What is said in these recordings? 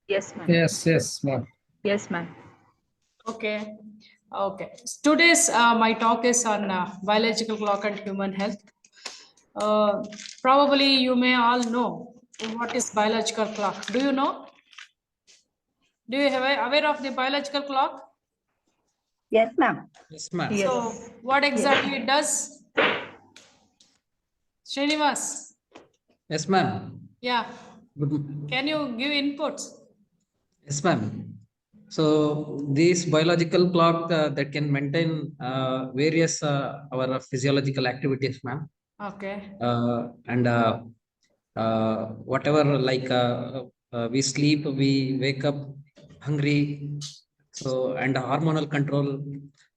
Yes, ma'am. Yes, ma'am. Yes, ma'am. Okay. Okay. Today's my talk is on biological clock and human health. Uh, Probably you may all know what is biological clock. Do you know? Do you have aware of the biological clock? Yes, ma'am. Yes, ma'am. Yes. So what Yes. exactly it does? Srinivas, Yes, ma'am. yeah. Good. Can you give inputs? Yes, ma'am. So this biological clock that can maintain various our physiological activities, ma'am. Okay. And whatever we sleep, we wake up hungry. So and hormonal control,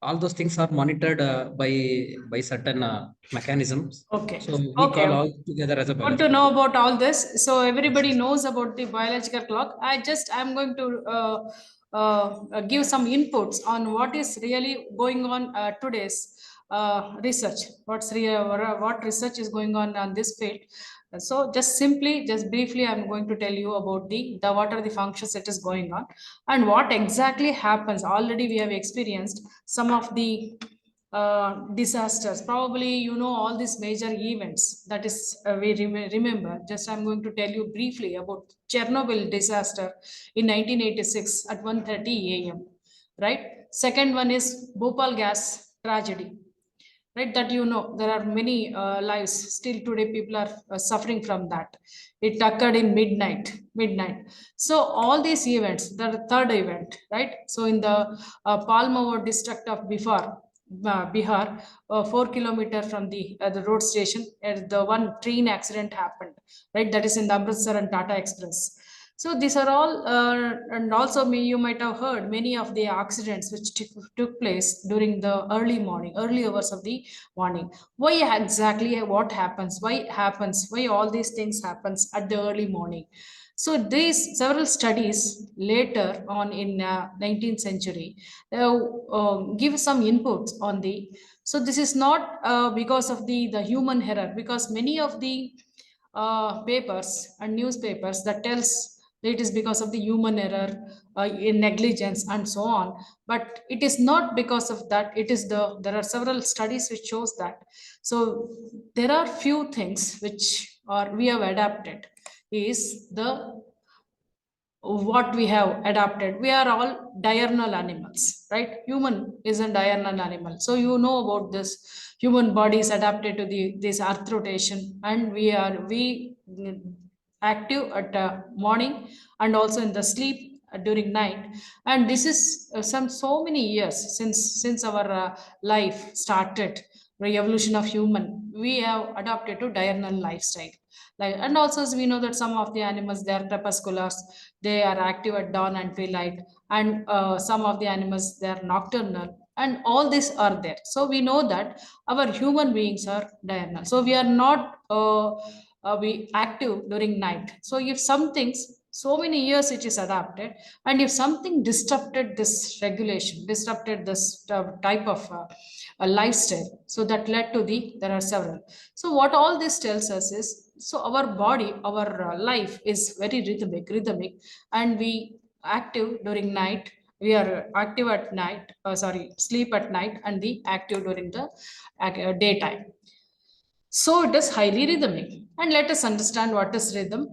all those things are monitored by certain mechanisms. Okay. So we Okay. call all together as a Good to biological know clock. about all this. So everybody knows about the biological clock. I'm going to give some inputs on what is really going on today's research. What research is going on this field. So just briefly, I'm going to tell you about the what are the functions that is going on and what exactly happens. Already we have experienced some of the disasters. Probably you know all these major events that is remember. Just I'm going to tell you briefly about Chernobyl disaster in 1986 at 1:30 a.m. Right. Second one is Bhopal gas tragedy. Right, that you know there are many lives still today. People are suffering from that. It occurred in midnight. So all these events, the third event, right? So in the Palmawar district of Bihar, 4 kilometer from the road station, the one train accident happened, right? That is in the Amritsar and Tata Express. So these are all, and also you might have heard many of the accidents which took place during the early hours of the morning. Why exactly? What happens? Why it happens? Why all these things happens at the early morning? So these several studies later on in 19th century give some inputs on the. So this is not because of the human error, because many of the papers and newspapers that tells it is because of the human error, in negligence and so on. But it is not because of that. It is there are several studies which shows that. So there are few things which are we have adapted is the what we have adapted. We are all diurnal animals, right? Human is a diurnal animal. So you know about this. Human body is adapted to this earth rotation, and we active at morning and also in the sleep during night. And this is some so many years since our life started, the evolution of human. We have adapted to diurnal lifestyle. Like, and also as we know that some of the animals, they are crepusculars, they are active at dawn and twilight. And some of the animals, they are nocturnal, and all these are there. So we know that our human beings are diurnal. So we are not we active during night. So if some things, so many years it is adapted, and if something disrupted this regulation, disrupted this type of a lifestyle, so that led to there are several. So what all this tells us is, so our body, our life is very rhythmic, and we active during night. We are active at night, sorry, sleep at night, and the active during the daytime. So it is highly rhythmic. And let us understand what is rhythm.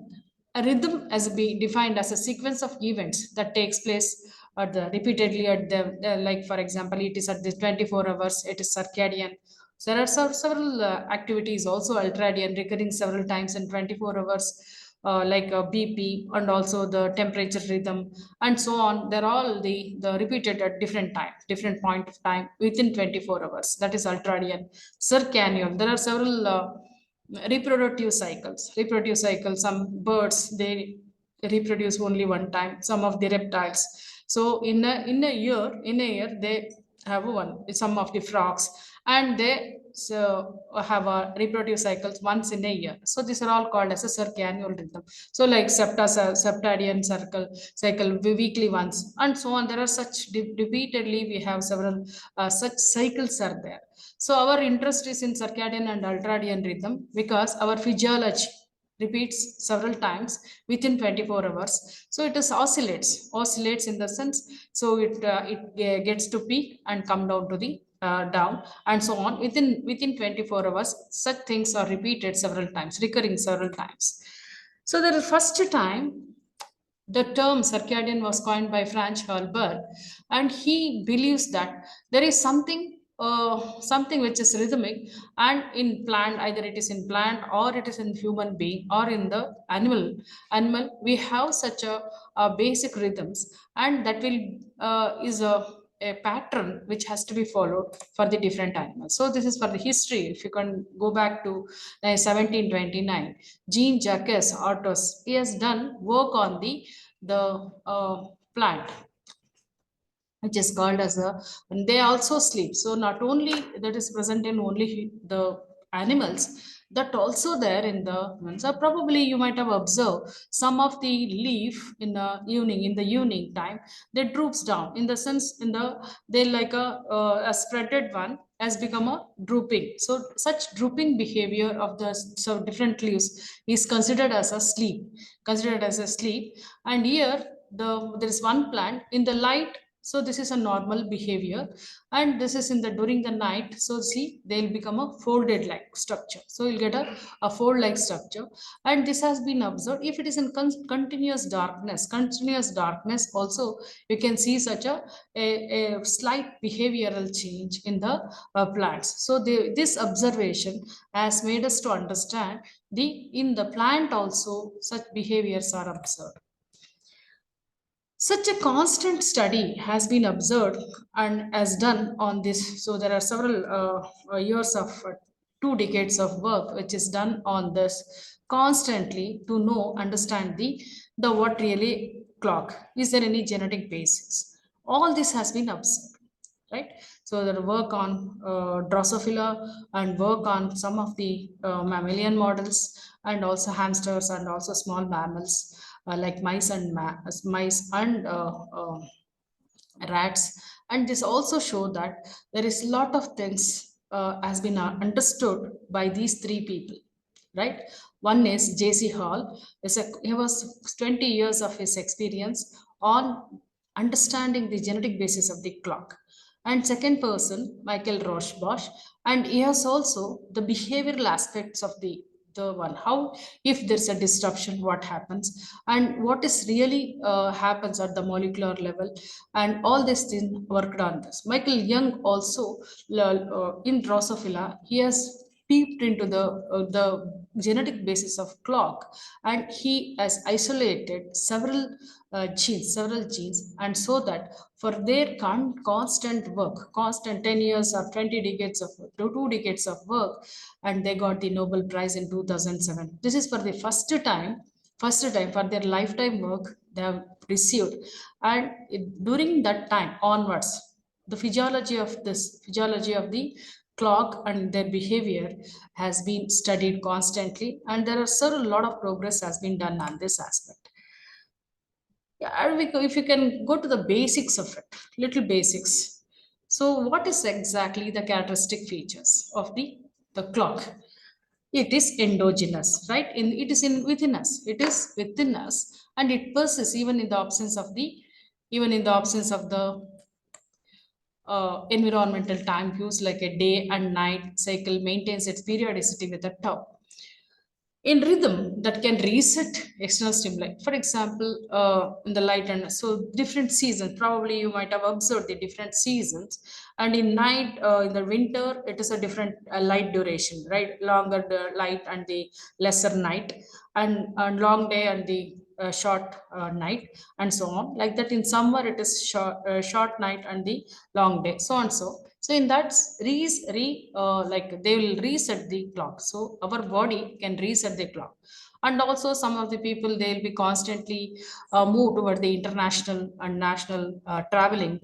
A rhythm as be defined as a sequence of events that takes place repeatedly at like for example, it is at the 24 hours, it is circadian. So there are several activities also ultradian recurring several times in 24 hours, like BP and also the temperature rhythm and so on. They're all the repeated at different time, different point of time within 24 hours. That is ultradian. Circadian. There are several reproductive cycles. Some birds, they reproduce only one time. Some of the reptiles, so in a year they have one. Some of the frogs, and they so have a reproductive cycles once in a year. So these are all called as a circadian rhythm. So like septadian cycle weekly ones and so on. There are such repeatedly we have several such cycles are there. So our interest is in circadian and ultradian rhythm because our physiology, repeats several times within 24 hours. So it is oscillates in the sense, so it gets to peak and come down to the down and so on within 24 hours. Such things are repeated several times, recurring several times. So the first time the term circadian was coined by Franz Halbert, and he believes that there is something which is rhythmic and in plant, either it is in plant or it is in human being or in the animal. We have such a basic rhythms, and that will is a pattern which has to be followed for the different animals. So this is for the history. If you can go back to 1729, Jean Jacques Artus, he has done work on the plant, which is called as a, and they also sleep. So not only that is present in only the animals, that also there in the humans. So probably you might have observed some of the leaf in the evening time, they droops down in the sense in the, they like a spreaded one has become a drooping. So such drooping behavior of the so different leaves is considered as a sleep. And here there is one plant in the light, so this is a normal behavior, and this is in the during the night. So see, they'll become a folded like structure. So you'll get a fold like structure, and this has been observed. If it is in continuous darkness also, you can see such a slight behavioral change in the plants. So this observation has made us to understand the in the plant also such behaviors are observed. Such a constant study has been observed and as done on this. So there are several years of 2 decades of work which is done on this constantly to know, understand the what really clock. Is there any genetic basis? All this has been observed, right? So there work on Drosophila and work on some of the mammalian models and also hamsters and also small mammals like mice and rats. And this also show that there is a lot of things has been understood by these three people, right? One is J.C. Hall. He was 20 years of his experience on understanding the genetic basis of the clock. And second person, Michael Rochbosch, and he has also the behavioral aspects of the one, how if there's a disruption, what happens, and what is really happens at the molecular level, and all this thing worked on this. Michael Young also in Drosophila, he has peeped into the genetic basis of clock, and he has isolated several genes, and so that for their constant work, constant 10 years or 20 decades of 2 decades of work, and they got the Nobel Prize in 2007. This is for the first time for their lifetime work they have received. And during that time onwards, the physiology of the clock and their behavior has been studied constantly, and there are several lot of progress has been done on this aspect. Yeah, and if you can go to the basics of it, little basics. So what is exactly the characteristic features of the clock? It is endogenous, right? It is in within us. It is within us, and it persists even in the absence of the environmental time cues like a day and night cycle maintains its periodicity with a tau in rhythm that can reset external stimuli. For example, in the light, and so different seasons, probably you might have observed the different seasons. And in night, in the winter, it is a different light duration, right? Longer the light and the lesser night, and long day and the short night, and so on. Like that, in summer, it is short night and the long day, so and so. So in that, like they will reset the clock. So our body can reset the clock. And also some of the people, they'll be constantly move toward the international and national traveling,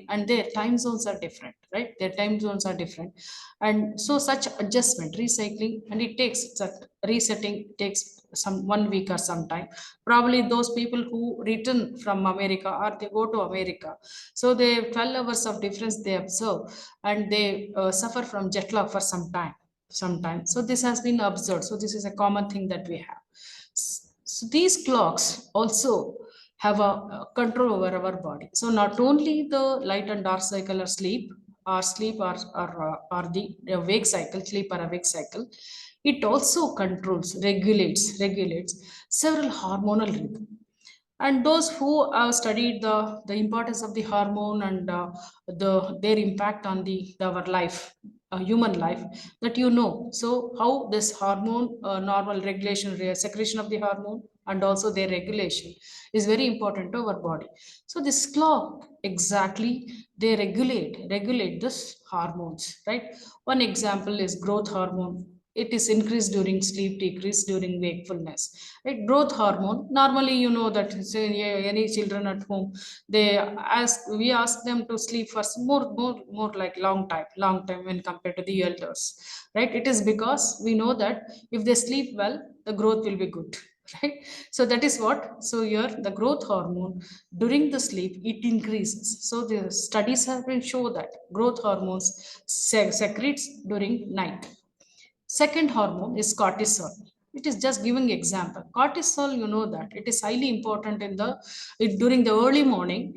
and their time zones are different, right? Their time zones are different. And so such adjustment, recycling, and it takes that resetting takes some 1 week or some time. Probably those people who return from America or they go to America, so they 12 hours of difference they observe, and they suffer from jet lag for some time. sometimes. So this has been observed. So this is a common thing that we have. So these clocks also have a control over our body. So not only the light and dark cycle or sleep or the awake cycle, sleep or awake cycle, it also controls, regulates several hormonal rhythms. And those who have studied the importance of the hormone and their impact on our life, human life, that you know. So how this hormone normal regulation, secretion of the hormone and also their regulation is very important to our body. So this clock exactly, they regulate this hormones, right? One example is growth hormone. It is increased during sleep, decreased during wakefulness, right? Growth hormone, normally you know that, say, any children at home, we ask them to sleep for more like long time when compared to the elders, right? It is because we know that if they sleep well, the growth will be good, right? So that is what, so here the growth hormone during the sleep, it increases. So the studies have been shown that growth hormones secretes during night. Second hormone is cortisol. It is just giving example. Cortisol, you know that it is highly important in during the early morning.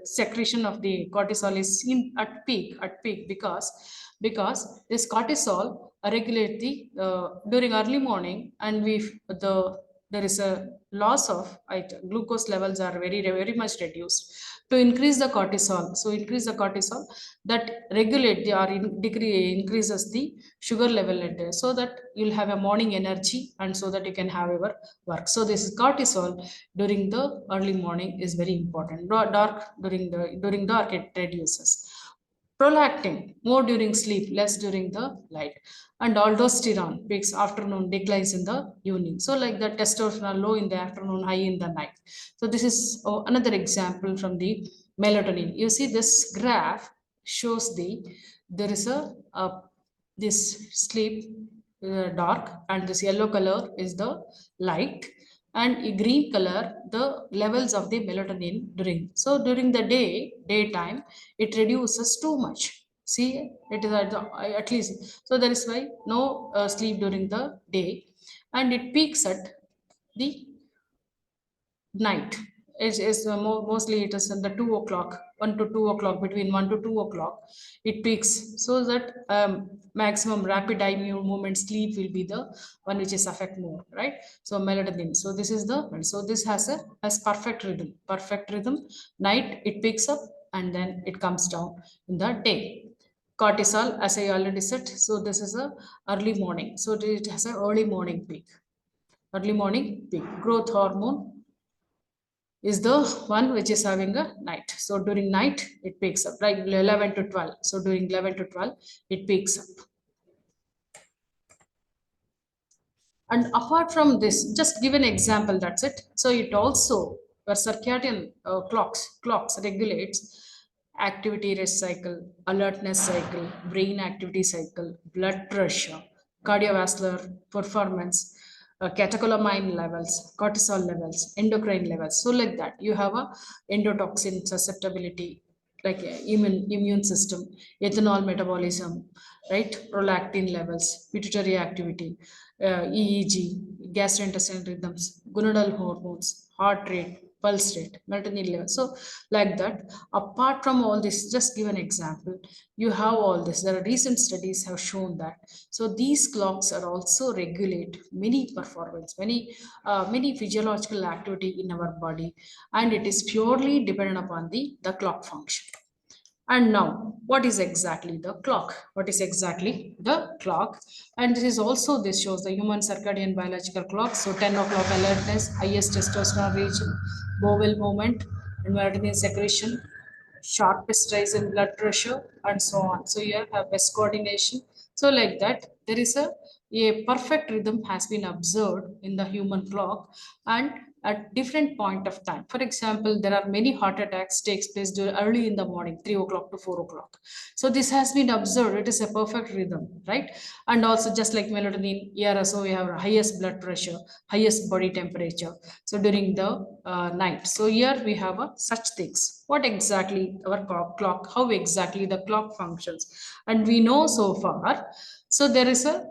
Secretion of the cortisol is seen at peak because this cortisol regulate the during early morning, and there is a loss of glucose levels are very much reduced to increase the cortisol. So increase the cortisol, that regulate the or increases the sugar level at day, so that you'll have a morning energy and so that you can have your work. So this is cortisol during the early morning is very important. Dark during dark, it reduces. Prolactin more during sleep, less during the light. And aldosterone peaks afternoon, declines in the evening. So like the testosterone low in the afternoon, high in the night. So this is another example from the melatonin. You see this graph shows there is a this sleep dark, and this yellow color is the light, and a green color the levels of the melatonin during. So during the daytime, it reduces too much. See, it is at least, so that is why no sleep during the day, and it peaks at the night. Mostly it is in the 2 o'clock, 1 to 2 o'clock, between 1 to 2 o'clock, it peaks. So that maximum rapid eye movement sleep will be the one which is affect more, right? So melatonin. So this is so this has perfect rhythm. Night it picks up and then it comes down in the day. Cortisol, as I already said, so this is a early morning. So it has an early morning peak. Early morning peak. Growth hormone is the one which is having a night. So during night, it picks up, like 11 to 12. So during 11 to 12, it picks up. And apart from this, just give an example, that's it. So it also, circadian clocks regulates activity rest cycle, alertness cycle, brain activity cycle, blood pressure, cardiovascular performance, catecholamine levels, cortisol levels, endocrine levels. So like that, you have a endotoxin susceptibility, like immune system, ethanol metabolism, right? Prolactin levels, pituitary activity, EEG, gastrointestinal rhythms, gonadal hormones, heart rate, pulse rate, melatonin level. So like that, apart from all this, just give an example, you have all this. There are recent studies have shown that. So these clocks are also regulate many performance, many physiological activity in our body, and it is purely dependent upon the clock function. And now, what is exactly the clock? What is exactly the clock? And this is also, this shows the human circadian biological clock. So 10 o'clock alertness, highest testosterone region, bowel movement, and melatonin secretion, sharpest rise in blood pressure, and so on. So here have best coordination. So like that, there is a perfect rhythm has been observed in the human clock, and at different point of time. For example, there are many heart attacks takes place early in the morning, 3 o'clock to 4 o'clock. So this has been observed. It is a perfect rhythm, right? And also just like melatonin, ERSO, we have highest blood pressure, highest body temperature. So during the night. So here we have such things. What exactly our clock, how exactly the clock functions. And we know so far, so there is a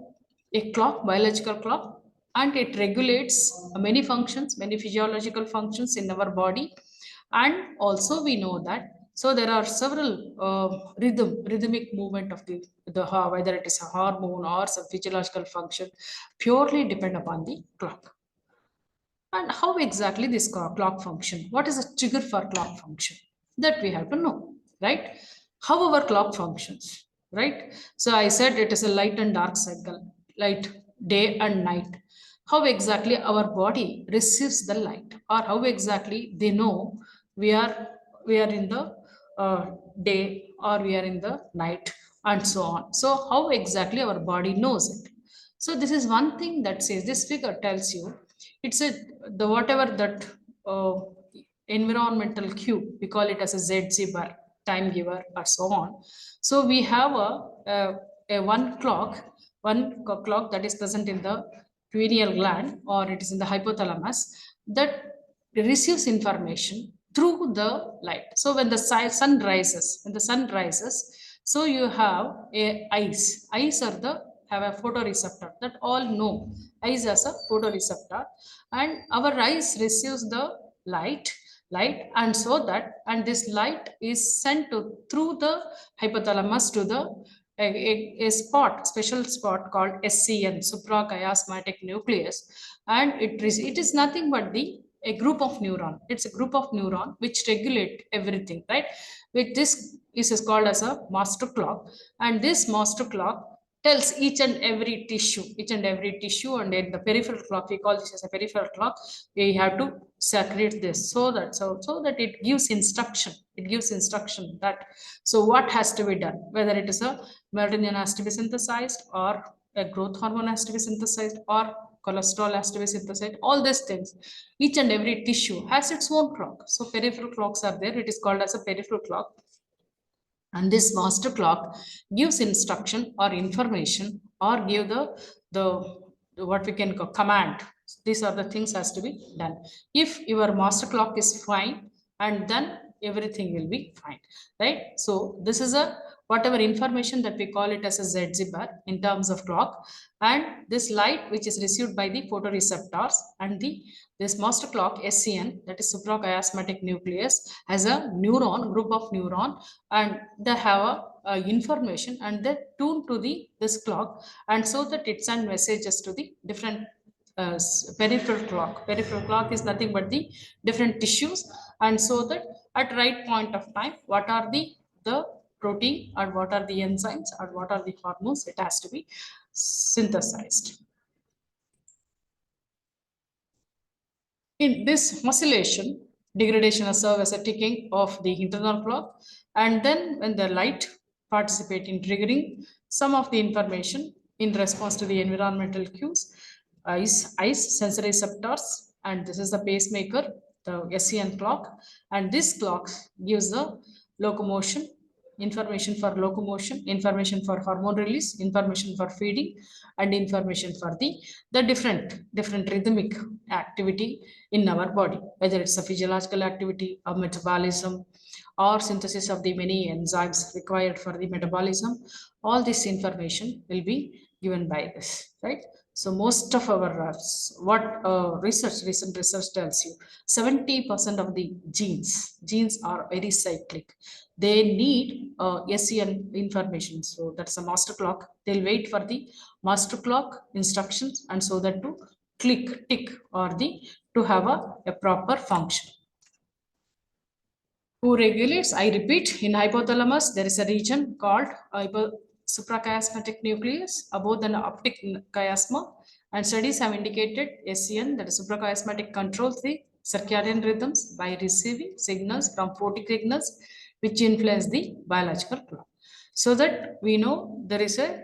clock, biological clock, and it regulates many functions, many physiological functions in our body. And also we know that, so there are several rhythmic movement of the whether it is a hormone or some physiological function, purely depend upon the clock. And how exactly this clock function? What is a trigger for clock function? That we have to know, right? How our clock functions, right? So I said it is a light and dark cycle, light, day and night. How exactly our body receives the light, or how exactly they know we are in the day or we are in the night, and so on. So how exactly our body knows it? So this is one thing that says, this figure tells you it's a the whatever that environmental cue, we call it as a ZZ bar, time giver, or so on. So we have a one clock that is present in the pineal gland, or it is in the hypothalamus, that receives information through the light. So when the sun rises, so you have a eyes are the have a photoreceptor, that all know eyes as a photoreceptor, and our eyes receives the light, and so that, and this light is sent to through the hypothalamus to the a special spot called SCN, suprachiasmatic nucleus, and it is nothing but a group of neuron. It's a group of neuron which regulate everything, right? Which this is called as a master clock, and this master clock tells each and every tissue, and in the peripheral clock, we call this as a peripheral clock. We have to secrete this so that it gives instruction. That, so what has to be done, whether it is a melatonin has to be synthesized, or a growth hormone has to be synthesized, or cholesterol has to be synthesized, all these things. Each and every tissue has its own clock. So peripheral clocks are there. It is called as a peripheral clock. And this master clock gives instruction or information, or give the what we can call command. These are the things has to be done. If your master clock is fine, and then everything will be fine, right? So this is a whatever information that we call it as a ZZ bar in terms of clock, and this light which is received by the photoreceptors, and this master clock SCN, that is suprachiasmatic nucleus, has a group of neuron, and they have information, and they tune to this clock, and so that it sends messages to the different peripheral clock. Peripheral clock is nothing but the different tissues, and so that at right point of time, what are the protein, or what are the enzymes, or what are the hormones, it has to be synthesized. In this oscillation, degradation will serve as a ticking of the internal clock, and then when the light participate in triggering some of the information in response to the environmental cues, eyes, sensory receptors, and this is the pacemaker, the SCN clock, and this clock gives the locomotion, information for locomotion, information for hormone release, information for feeding, and information for the different rhythmic activity in our body, whether it's a physiological activity, or metabolism, or synthesis of the many enzymes required for the metabolism. All this information will be given by this, right? So most of our recent research tells you 70% of the genes are very cyclic. They need SCN information. So that's a master clock. They'll wait for the master clock instructions, and so that to tick, or to have a proper function. Who regulates? I repeat, in hypothalamus, there is a region called suprachiasmatic nucleus above the optic chiasma, and studies have indicated SCN, that is suprachiasmatic, controls the circadian rhythms by receiving signals from photic signals which influence the biological clock. So that we know there is a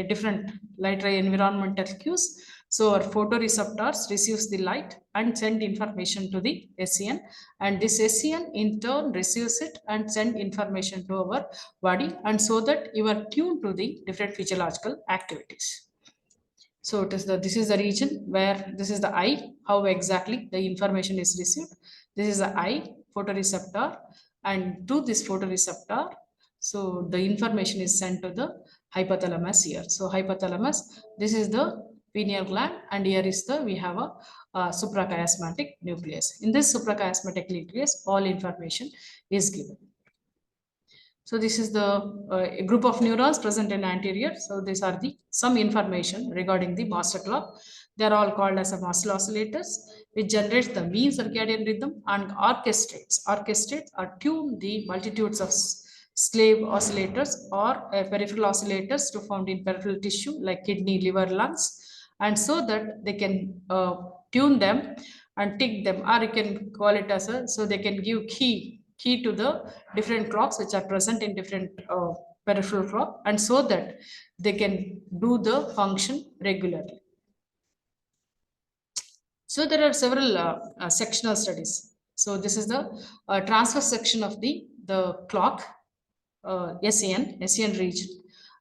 different light ray environmental cues, So our photoreceptors receives the light and send information to the SCN, and this SCN in turn receives it and send information to our body, and so that you are tuned to the different physiological activities. So this is the region where this is the eye, how exactly the information is received. This is the eye photoreceptor, and to this photoreceptor, so the information is sent to the hypothalamus here. So hypothalamus, this is the pineal gland, and here is we have a suprachiasmatic nucleus. In this suprachiasmatic nucleus, all information is given. So this is the group of neurons present in anterior. So these are some information regarding the master clock. They are all called as a master oscillators, which generates the mean circadian rhythm and orchestrates or tune the multitudes of slave oscillators or peripheral oscillators to found in peripheral tissue like kidney, liver, lungs, and so that they can tune them and tick them, or you can call it as so they can give key to the different clocks which are present in different peripheral clock, and so that they can do the function regularly. So there are several sectional studies. So this is the transverse section of the clock, SCN region,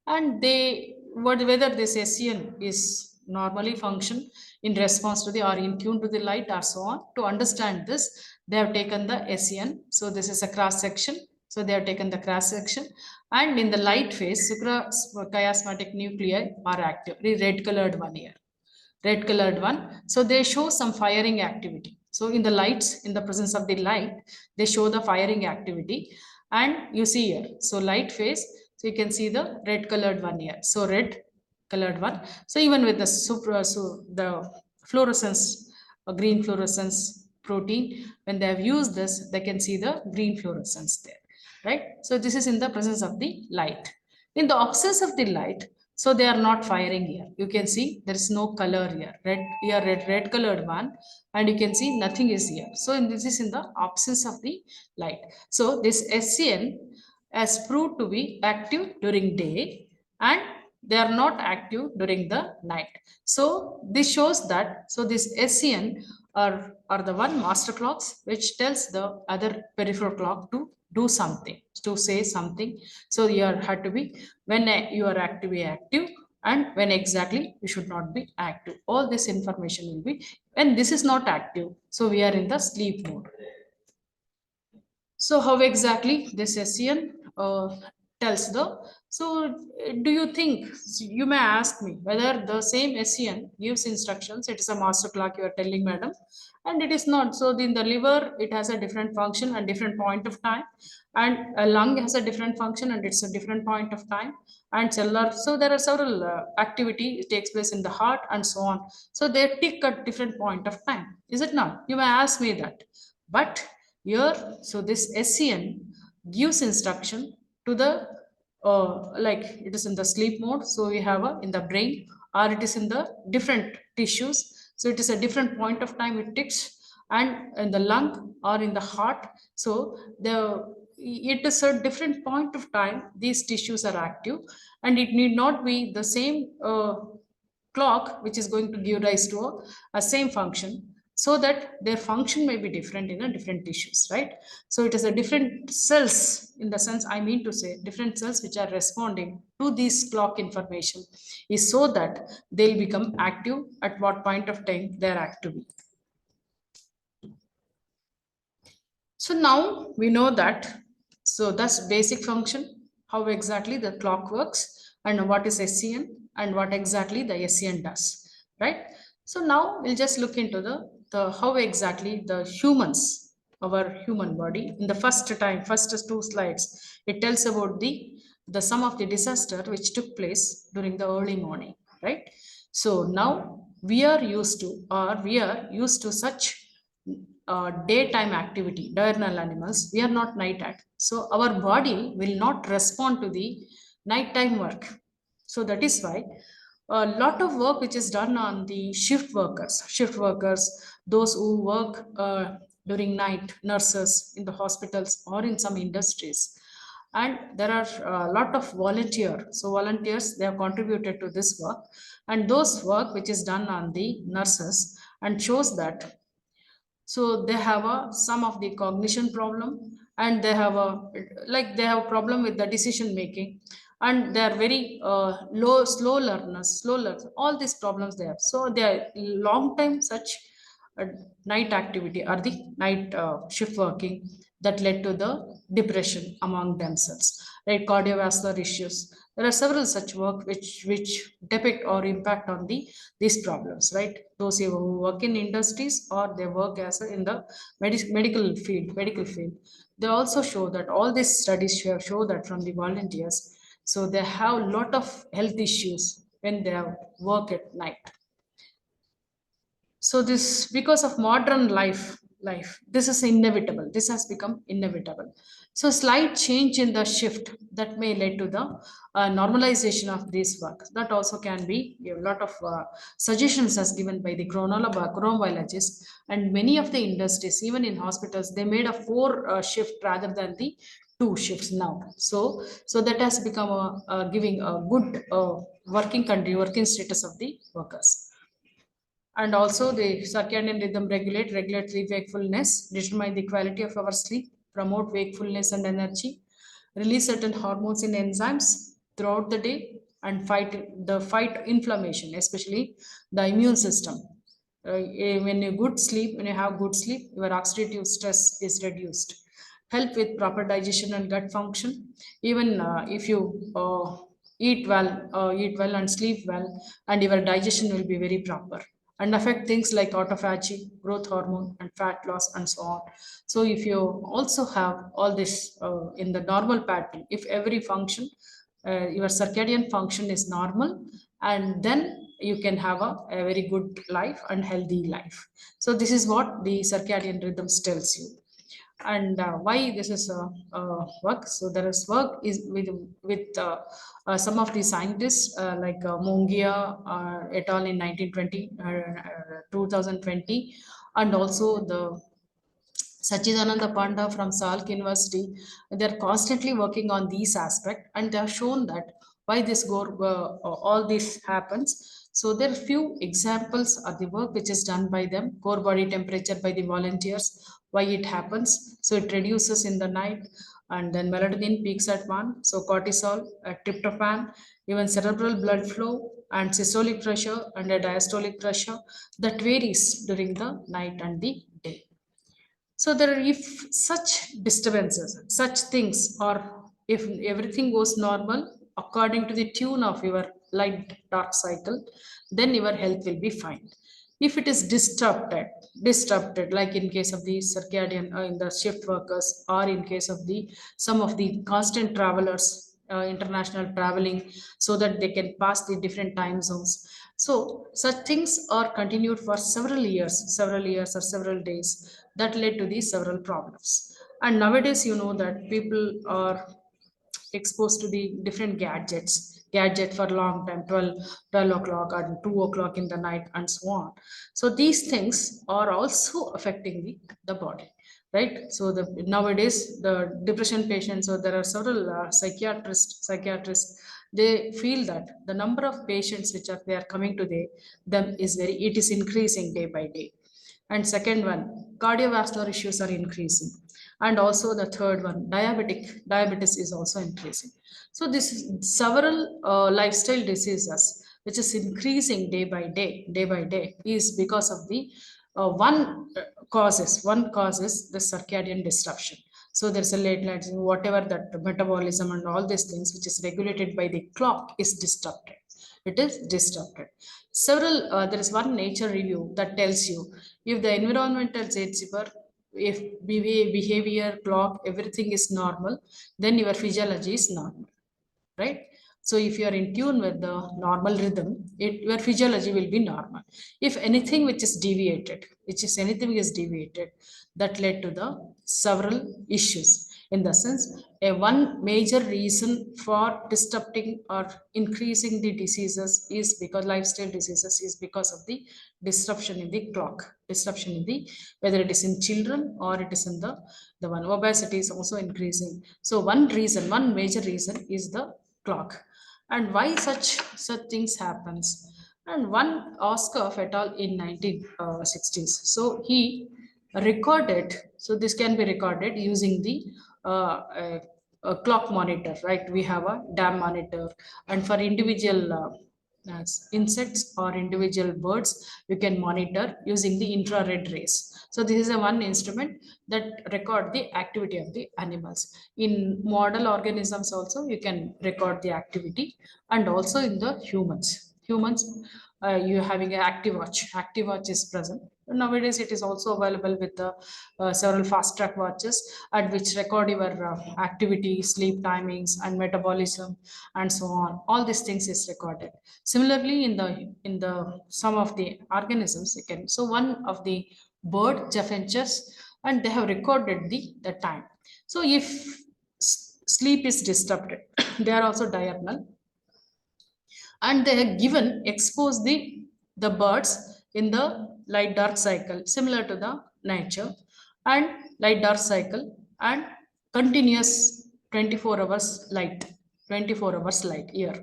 and whether this SCN is normally function in response to or in tune to the light or so on. To understand this, they have taken the SCN. So this is a cross section. So they have taken the cross section, and in the light phase, suprachiasmatic nuclei are active, the red colored one here. Red colored one. So they show some firing activity. So in the lights, in the presence of the light, they show the firing activity. And you see here, so light phase, so you can see the red colored one here. So red colored one. So even with the fluorescence, green fluorescence protein, when they have used this, they can see the green fluorescence there, right? So this is in the presence of the light. In the absence of the light, so they are not firing here. You can see there is no color here. Red colored one, and you can see nothing is here. So this is in the absence of the light. So this SCN has proved to be active during day, and they are not active during the night. So this shows that, so this SCN are the one master clocks which tells the other peripheral clock to do something, to say something. So you have to be, when you are active, be active, and when exactly you should not be active. All this information will be, when this is not active, so we are in the sleep mode. So how exactly this SCN tells so do you think, you may ask me whether the same SCN gives instructions, it is a master clock you are telling, madam, and it is not. So in the liver, it has a different function and different point of time, and a lung has a different function and it's a different point of time, and cellular. So there are several activity takes place in the heart and so on. So they tick at different point of time, is it not? You may ask me that. But here, so this SCN gives instruction to the like it is in the sleep mode. So we have in the brain, or it is in the different tissues. So it is a different point of time it ticks, and in the lung or in the heart. So it is a different point of time these tissues are active, and it need not be the same clock which is going to give rise to a same function, so that their function may be different in a different tissues, right? So it is a different cells, in the sense I mean to say different cells which are responding to this clock information, is so that they'll become active at what point of time they're active. So now we know that, so that's basic function, how exactly the clock works, and what is SCN, and what exactly the SCN does, right? So now we'll just look into the how exactly the humans, our human body, in the first two slides, it tells about the some of the disaster which took place during the early morning, right? So now we are used to such daytime activity, diurnal animals. We are not night act. So our body will not respond to the nighttime work. So that is why a lot of work which is done on the shift workers, those who work during night, nurses in the hospitals or in some industries, And there are a lot of volunteers. So volunteers, they have contributed to this work, and those work which is done on the nurses and shows that so they have some of the cognition problem, and they have they have problem with the decision making, and they are very slow learners, all these problems they have. So they are long time such uh, night activity or the night shift working that led to the depression among themselves, right? Cardiovascular issues, there are several such work which depict or impact on the these problems, right? Those who work in industries or they work as in the medical field, they also show that all these studies show that from the volunteers, so they have a lot of health issues when they have work at night. So this, because of modern life, this is inevitable, this has become inevitable. So slight change in the shift that may lead to the normalization of this work, that also can be a lot of suggestions as given by the chronobiologists. And many of the industries, even in hospitals, they made a 4 shift rather than the 2 shifts now. So that has become giving a good working country working status of the workers. And also the circadian rhythm regulate sleep wakefulness, determine the quality of our sleep, promote wakefulness and energy, release certain hormones and enzymes throughout the day, and fight inflammation, especially the immune system. When you good sleep, when you have good sleep, your oxidative stress is reduced, help with proper digestion and gut function. Even if you eat well and sleep well, and your digestion will be very proper, and affect things like autophagy, growth hormone, and fat loss, and so on. So if you also have all this in the normal pattern, if every function, your circadian function is normal, and then you can have a very good life and healthy life. So this is what the circadian rhythms tells you. And why this is work. So there is work is with some of the scientists like Mongia et al in 1920 2020, and also the Sachidananda Panda from Salk University. They're constantly working on these aspects, and they have shown that why all this happens. So there are few examples of the work which is done by them. Core body temperature by the volunteers, why it happens. So it reduces in the night, and then melatonin peaks at 1. So cortisol, tryptophan, even cerebral blood flow, and systolic pressure and a diastolic pressure that varies during the night and the day. So there are, if such disturbances, such things, or if everything goes normal according to the tune of your light dark cycle, then your health will be fine. If it is disrupted, like in case of the circadian in the shift workers, or in case of the some of the constant travelers, international traveling, so that they can pass the different time zones. So such things are continued for several years or several days, that led to these several problems. And nowadays, you know that people are exposed to the different gadget for a long time, 12 o'clock or 2 o'clock in the night, and so on. So these things are also affecting the body, right? So nowadays the depression patients, so there are several psychiatrists, they feel that the number of patients which are they are coming to them is it is increasing day by day. And second one, cardiovascular issues are increasing. And also the third one, diabetes is also increasing. So this is several lifestyle diseases which is increasing day by day, is because of the one causes the circadian disruption. So there's a late night, whatever that metabolism and all these things which is regulated by the clock is disrupted. It is disrupted. There is one nature review that tells you, if the environmental zipper, if behavior, clock, everything is normal, then your physiology is normal, right? So if you are in tune with the normal rhythm, your physiology will be normal. If anything which is anything is deviated, that led to the several issues. In the sense, a one major reason for disrupting or increasing the diseases is because lifestyle diseases is because of the disruption in the clock, disruption in the, whether it is in children or it is in the one. Obesity is also increasing. So one reason, one major reason is the clock. And why such things happens? And one Oscar et al. In 1960s. So he recorded, so this can be recorded using the a clock monitor, right? We have a dam monitor, and for individual insects or individual birds, we can monitor using the infrared rays. So this is a one instrument that record the activity of the animals. In model organisms also, you can record the activity, and also in the humans, you having an active watch is present. Nowadays it is also available with the several fast track watches, at which record your activity, sleep timings and metabolism and so on. All these things is recorded. Similarly, in the some of the organisms, you can, so one of the bird chaffinches, and they have recorded the time. So if sleep is disrupted, they are also diurnal, and they have given expose the birds in the light dark cycle similar to the nature, and light dark cycle and continuous 24 hours light, 24 hours light year,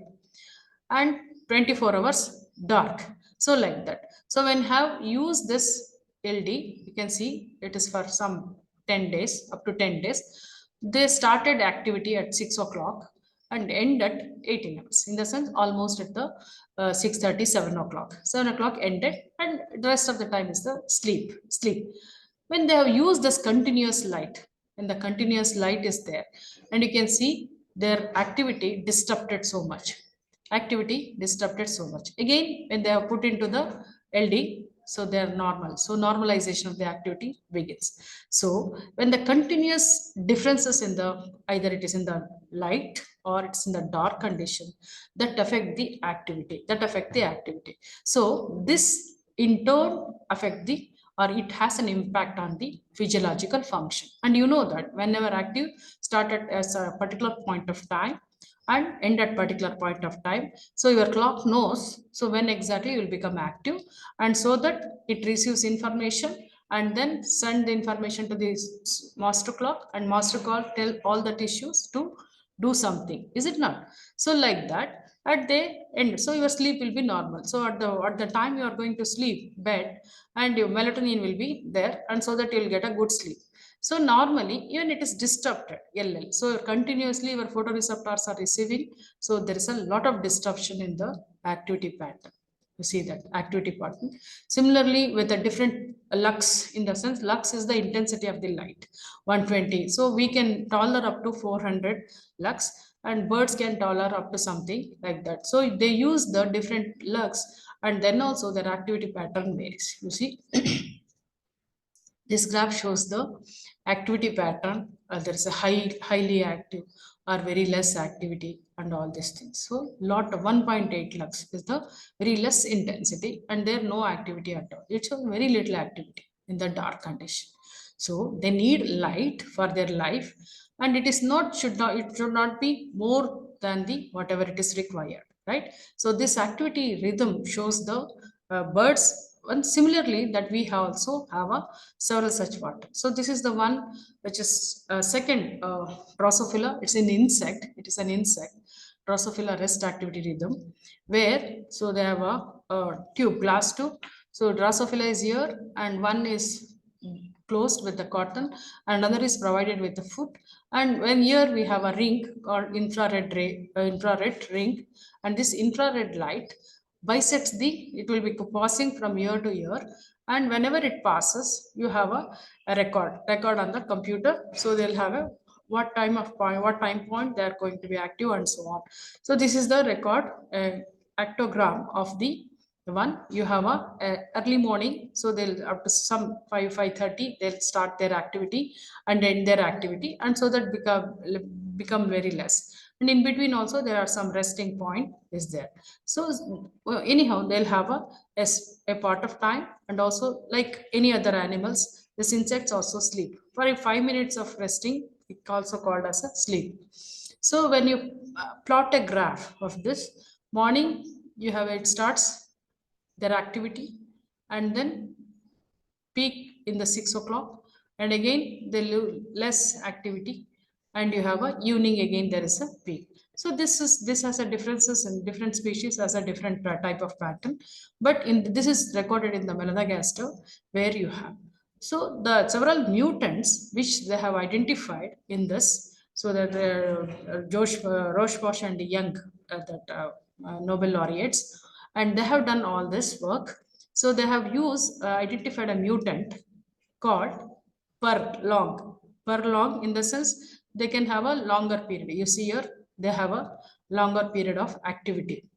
and 24 hours dark. So like that. So when have used this LD, you can see it is for some 10 days, up to 10 days. They started activity at 6 o'clock and end at 18 hours. In the sense, almost at the 6:30, 7 o'clock. 7 o'clock ended, and the rest of the time is the sleep. When they have used this continuous light, and the continuous light is there, and you can see their activity disrupted so much. Activity disrupted so much. Again, when they are put into the LD, so they are normal. So normalization of the activity begins. So when the continuous differences in the, either it is in the light or it's in the dark condition, that affect the activity. So this in turn affect the, or it has an impact on the physiological function. And you know that whenever active started as a particular point of time and end at particular point of time, so your clock knows so when exactly you will become active, and so that it receives information and then send the information to the master clock, and master clock tell all the tissues to do something, is it not? So like that, at the end, so your sleep will be normal. So at the time you are going to sleep bed, and your melatonin will be there, and so that you'll get a good sleep. So normally, even it is disrupted, LL. So continuously your photoreceptors are receiving. So there is a lot of disruption in the activity pattern. You see that activity pattern. Similarly, with a different lux, in the sense, lux is the intensity of the light, 120. So we can tolerate up to 400 lux, and birds can tolerate up to something like that. So they use the different lux, and then also their activity pattern varies. You see. This graph shows the activity pattern. There is a highly active or very less activity and all these things. So lot of 1.8 lux is the very less intensity, and there no activity at all. It's a very little activity in the dark condition. So they need light for their life, and it should not be more than the whatever it is required, right? So this activity rhythm shows the birds. And similarly, that we also have a several such water. So this is the one which is second Drosophila. It's an insect. It is an insect. Drosophila rest activity rhythm, where so they have a tube, glass tube. So Drosophila is here, and one is closed with the cotton, and another is provided with the food. And when here we have a ring or infrared ring, and this infrared light bisects it will be passing from year to year, and whenever it passes, you have a record on the computer. So they'll have a what time point they are going to be active and so on. So this is the record actogram of the one. You have a early morning, so they'll up to some 5:30 they'll start their activity and end their activity, and so that become very less, and in between also there are some resting point is there. So anyhow, they'll have a part of time, and also like any other animals, this insects also sleep for 5 minutes of resting it's also called as a sleep. So when you plot a graph of this, morning you have it starts their activity, and then peak in the 6 o'clock, and again they less activity, and you have a evening, again there is a peak. So this has a differences in different species, has a different type of pattern, but in this is recorded in the Melanogaster, where you have, so the several mutants which they have identified in this, so that Rochefort and Young, Nobel laureates, and they have done all this work. So they have used identified a mutant called per long. Per long in the sense they can have a longer period. You see here they have a longer period of activity.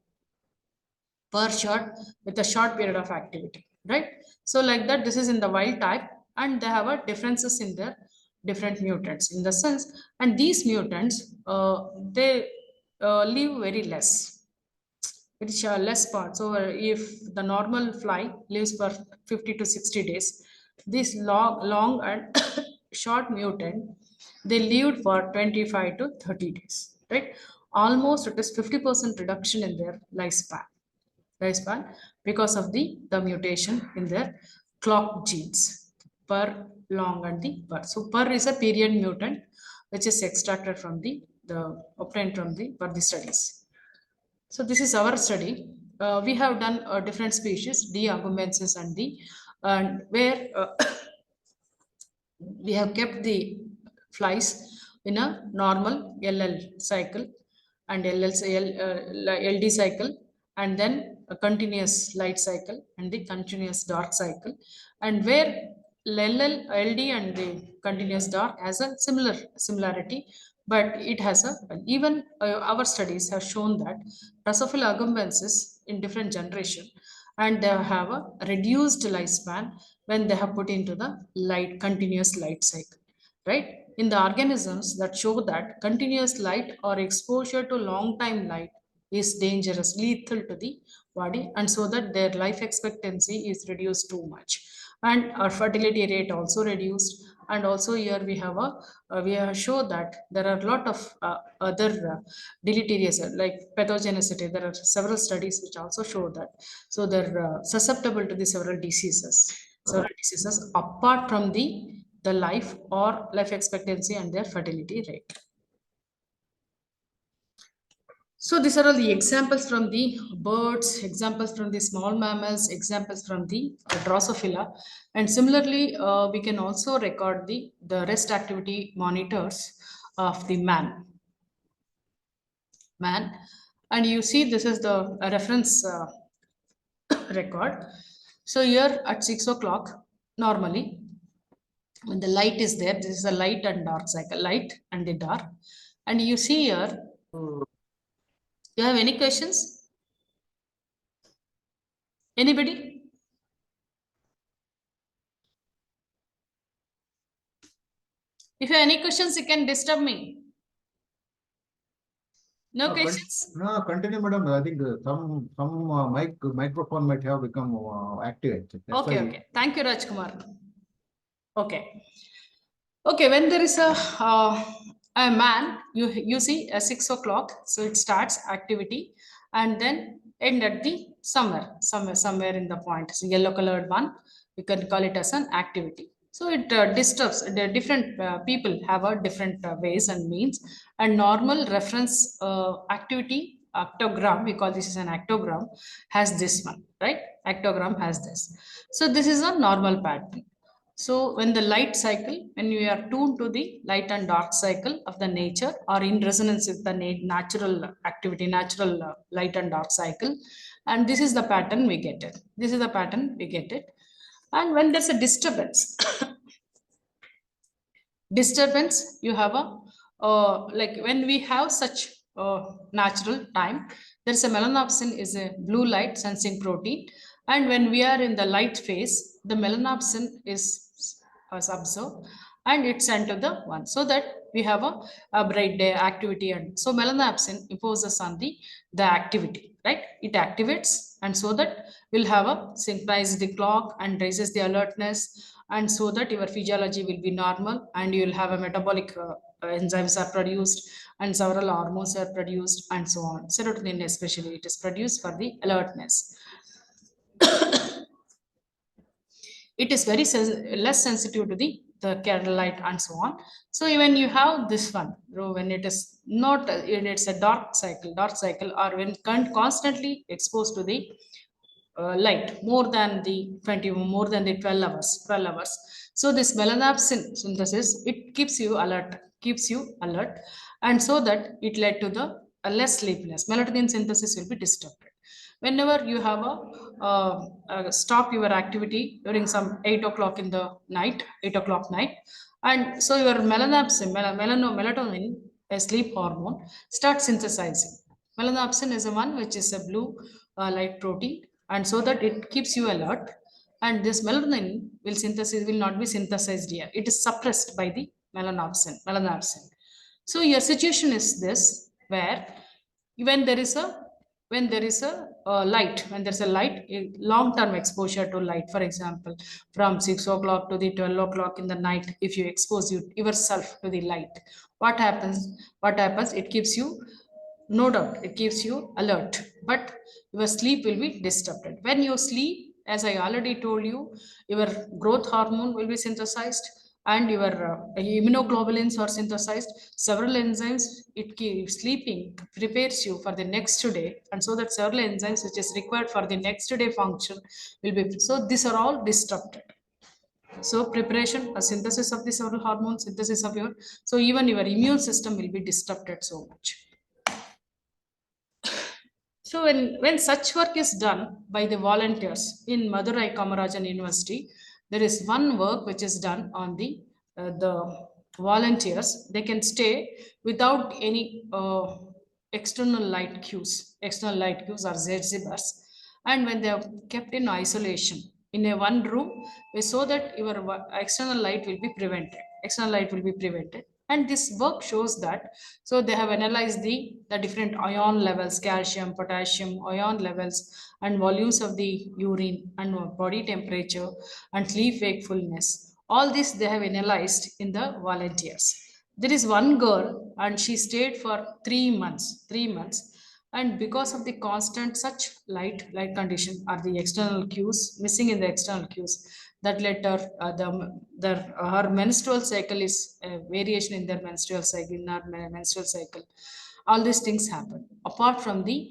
Per short with a short period of activity, right? So like that, this is in the wild type, and they have a differences in their different mutants in the sense, and these mutants they live very less, which are less parts. So if the normal fly lives for 50 to 60 days, this long and short mutant, they lived for 25 to 30 days, right? Almost it is 50% reduction in their lifespan because of the mutation in their clock genes, per long and the per. So per is a period mutant which is extracted from the obtained from the studies. So this is our study. We have done different species, D. agumensis and and where we have kept the flies in a normal LL cycle and LD cycle, and then a continuous light cycle and the continuous dark cycle, and where LL, LD and the continuous dark has a similarity, but it has a, even our studies have shown that Drosophila agumensis in different generation, and they have a reduced lifespan when they have put into the continuous light cycle, right? In the organisms that show that continuous light or exposure to long time light is dangerous, lethal to the body, and so that their life expectancy is reduced too much, and our fertility rate also reduced. And also here we have we have shown that there are a lot of other deleterious like pathogenicity. There are several studies which also show that, so they're susceptible to the several diseases apart from the life or life expectancy and their fertility rate. So these are all the examples from the birds, examples from the small mammals, examples from the Drosophila. And similarly, we can also record the rest activity monitors of the man. And you see this is the reference record. So here at 6 o'clock, normally, when the light is there, this is a light and dark cycle, light and the dark. And you see here, you have any questions? Anybody? If you have any questions, you can disturb me. No questions? No, continue, madam. I think some microphone might have become active. Okay, okay. Thank you, Rajkumar. Okay. Okay, when there is a man, you see at 6 o'clock, so it starts activity and then end at the somewhere in the point. So yellow colored one, you can call it as an activity. So it disturbs the different people have a different ways and means, and normal reference activity actogram, we call this as an actogram, has this one, right? Actogram has this. So this is a normal pattern. So when the light cycle, when we are tuned to the light and dark cycle of the nature or in resonance with the natural activity, natural light and dark cycle, and this is the pattern we get it. This is the pattern we get it. And when there's a disturbance, you have like when we have such natural time, there's a melanopsin is a blue light sensing protein, and when we are in the light phase, the melanopsin is observed, and it's sent to the one, so that we have a bright day activity. And so melanopsin imposes on the activity, right? It activates, and so that we'll have a synchronized the clock and raises the alertness, and so that your physiology will be normal, and you will have a metabolic enzymes are produced, and several hormones are produced, and so on. Serotonin especially, it is produced for the alertness. It is very less sensitive to the candle light and so on. So even you have this one, when it is not, it's a dark cycle, or when constantly exposed to the light more than the 20, more than the 12 hours. So this melanopsin synthesis, it keeps you alert, and so that it led to the less sleepiness. Melatonin synthesis will be disturbed. Whenever you have stop your activity during some 8 o'clock in the night, 8 o'clock night, and so your melatonin, a sleep hormone, starts synthesizing. Melanopsin is the one which is a blue light protein, and so that it keeps you alert. And this melatonin will not be synthesized here. It is suppressed by the melanopsin. So your situation is this, where when there is a light, when there's a light, a long-term exposure to light, for example, from 6 o'clock to the 12 o'clock in the night, if you expose yourself to the light, what happens, it keeps you, no doubt, it keeps you alert, but your sleep will be disturbed. When you sleep, as I already told you, your growth hormone will be synthesized, and your immunoglobulins are synthesized, several enzymes. It keeps sleeping prepares you for the next day, and so that several enzymes which is required for the next day function will be, so these are all disrupted. So preparation, a synthesis of the several hormones, synthesis of your, so even your immune system will be disrupted so much. So when such work is done by the volunteers in Madurai Kamarajan University, there is one work which is done on the volunteers. They can stay without any external light cues. External light cues are zebras, and when they are kept in isolation in a one room, we saw that your external light will be prevented. External light will be prevented, and this work shows that, so they have analyzed the different ion levels, calcium, potassium, ion levels, and volumes of the urine, and body temperature, and sleep wakefulness. All this they have analyzed in the volunteers. There is one girl, and she stayed for 3 months. 3 months. And because of the constant such light condition, or the external cues missing in the external cues, that led her her menstrual cycle is a variation in their menstrual cycle, in our menstrual cycle. All these things happen. Apart from the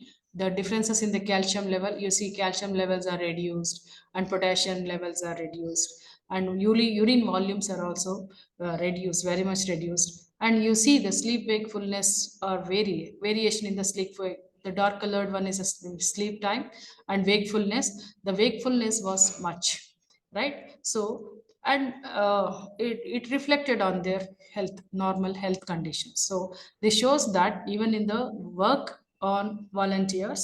differences in the calcium level, you see calcium levels are reduced, and potassium levels are reduced, and urine volumes are also reduced, very much reduced. And you see the sleep wakefulness or variation in the sleep wake. The dark colored one is a sleep time, and wakefulness, the wakefulness was much, right? So, and it reflected on their health, normal health conditions. So this shows that even in the work on volunteers,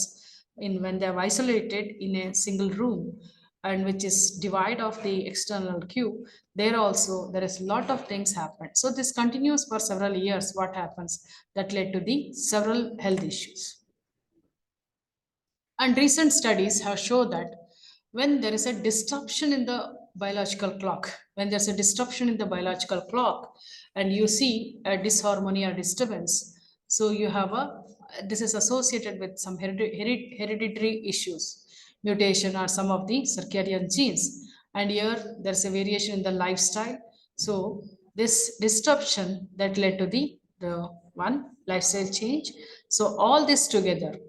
in when they are isolated in a single room, and which is divide of the external cue, there is a lot of things happen. So this continues for several years. What happens, that led to the several health issues. And recent studies have shown that when there is a disruption in the biological clock, when there's a disruption in the biological clock, and you see a disharmony or disturbance, so you have this is associated with some hereditary issues, mutation, or some of the circadian genes. And here there's a variation in the lifestyle. So this disruption that led to the one lifestyle change. So all this together,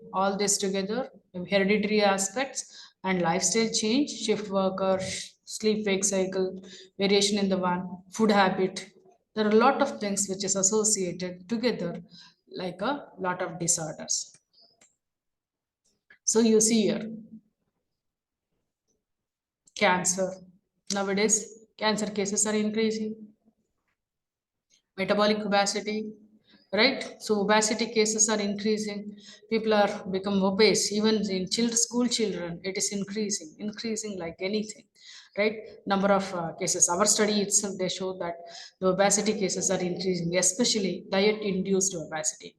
hereditary aspects and lifestyle change, shift work or sleep wake cycle, variation in the one, food habit. There are a lot of things which is associated together, like a lot of disorders. So you see here, cancer. Nowadays, cancer cases are increasing. Metabolic obesity, right? So obesity cases are increasing. People are become obese. Even in school children, it is increasing like anything, right? Number of cases. Our study itself, they show that the obesity cases are increasing, especially diet-induced obesity,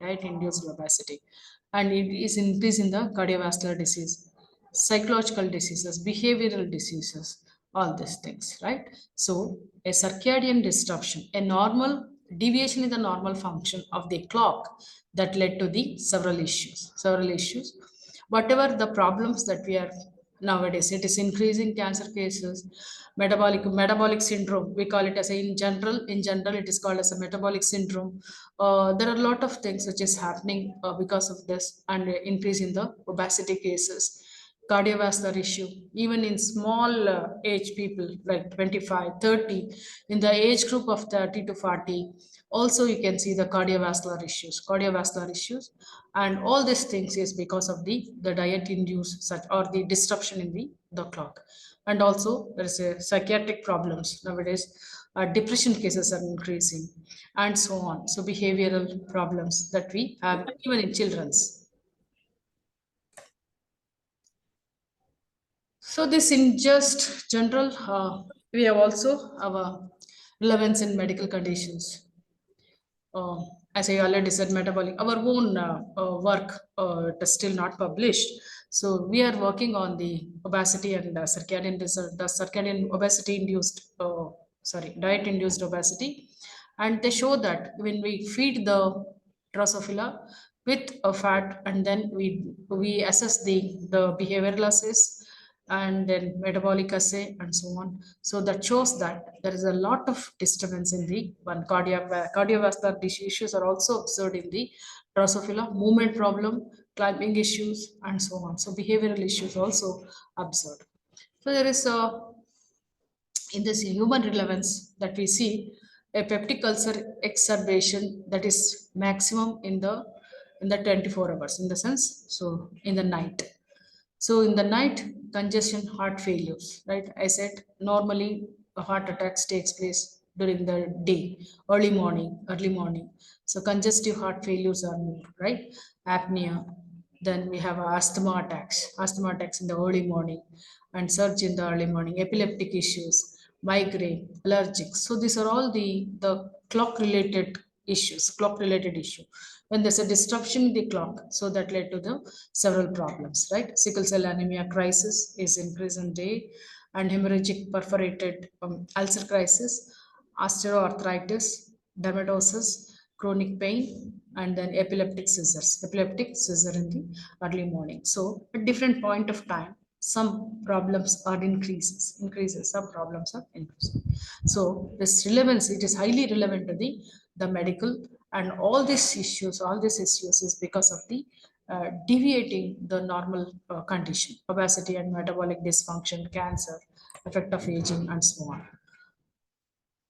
and it is increasing the cardiovascular disease, psychological diseases, behavioral diseases, all these things, right? So a circadian disruption, a normal deviation in the normal function of the clock, that led to the several issues. Whatever the problems that we are nowadays, it is increasing cancer cases, metabolic syndrome, we call it as in general it is called as a metabolic syndrome. There are a lot of things which is happening because of this, and increase in the obesity cases, cardiovascular issue, even in small age people like 25, 30, in the age group of 30 to 40, also you can see the cardiovascular issues. And all these things is because of the diet induced such, or the disruption in the clock. And also there is a psychiatric problems nowadays, depression cases are increasing, and so on. So behavioral problems that we have even in children's. So this in just general, we have also our relevance in medical conditions. Uh, as I already said, metabolic, our own work it is still not published. So we are working on the obesity and the circadian obesity induced, diet induced obesity. And they show that when we feed the Drosophila with a fat, and then we assess the behavioral assess, and then metabolic assay, and so on. So that shows that there is a lot of disturbance in the one cardiovascular issues are also observed in the Drosophila, movement problem, climbing issues, and so on. So behavioral issues also observed. So there is a, in this human relevance, that we see a peptic ulcer exacerbation that is maximum in the 24 hours, in the sense, so in the night. So in the night, congestion, heart failures, right? I said normally a heart attacks takes place during the day, early morning. So congestive heart failures are more, right? Apnea. Then we have asthma attacks in the early morning, and surge in the early morning, epileptic issues, migraine, allergics. So these are all the clock related issue. When there's a disruption in the clock, so that led to the several problems, right? Sickle cell anemia crisis is increased in day, and hemorrhagic perforated ulcer crisis, osteoarthritis, dermatosis, chronic pain, and then epileptic seizure in the early morning. So at different point of time, some problems are increases, some problems are increasing. So this relevance, it is highly relevant to the medical, and all these issues is because of the deviating the normal condition, obesity and metabolic dysfunction, cancer, effect of aging, and so on.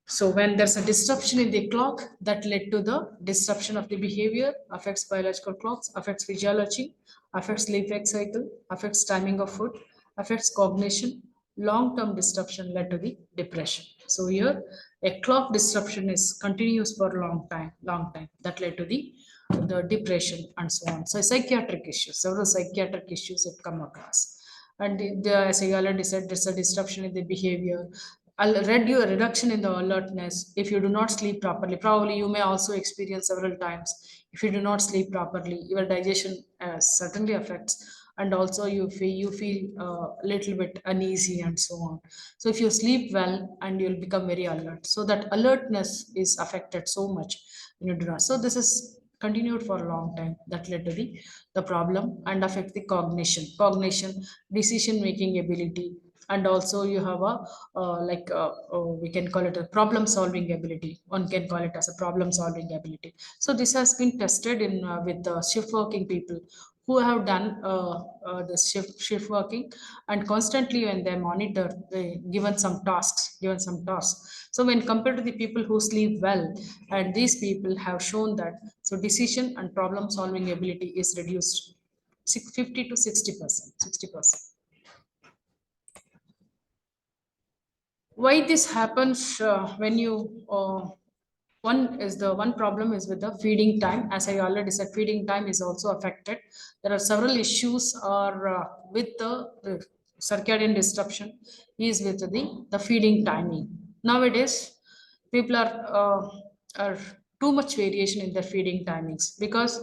So when there's a disruption in the clock, that led to the disruption of the behavior, affects biological clocks, affects physiology, affects sleep wake cycle, affects timing of food, affects cognition. Long-term disruption led to the depression. So here a clock disruption is continuous for a long time. That led to the depression, and so on. So psychiatric issues, several psychiatric issues have come across. And as I already said, there's a disruption in the behavior, reduction in the alertness if you do not sleep properly. Probably you may also experience several times, if you do not sleep properly, your digestion certainly affects, and also you feel a little bit uneasy, and so on. So if you sleep well, and you'll become very alert, so that alertness is affected so much when you do not. So this is continued for a long time, that led to the problem, and affect the cognition, decision making ability. And also you have a we can call it a problem solving ability, one can call it as a problem solving ability. So this has been tested in with the shift working people who have done the shift working, and constantly when they monitor, they given some tasks. So when compared to the people who sleep well, and these people have shown that, so decision and problem solving ability is reduced 50 to 60%. Why this happens, when you one problem is with the feeding time. As I already said, feeding time is also affected. There are several issues with the circadian disruption is with the feeding timing. Nowadays, people are too much variation in their feeding timings because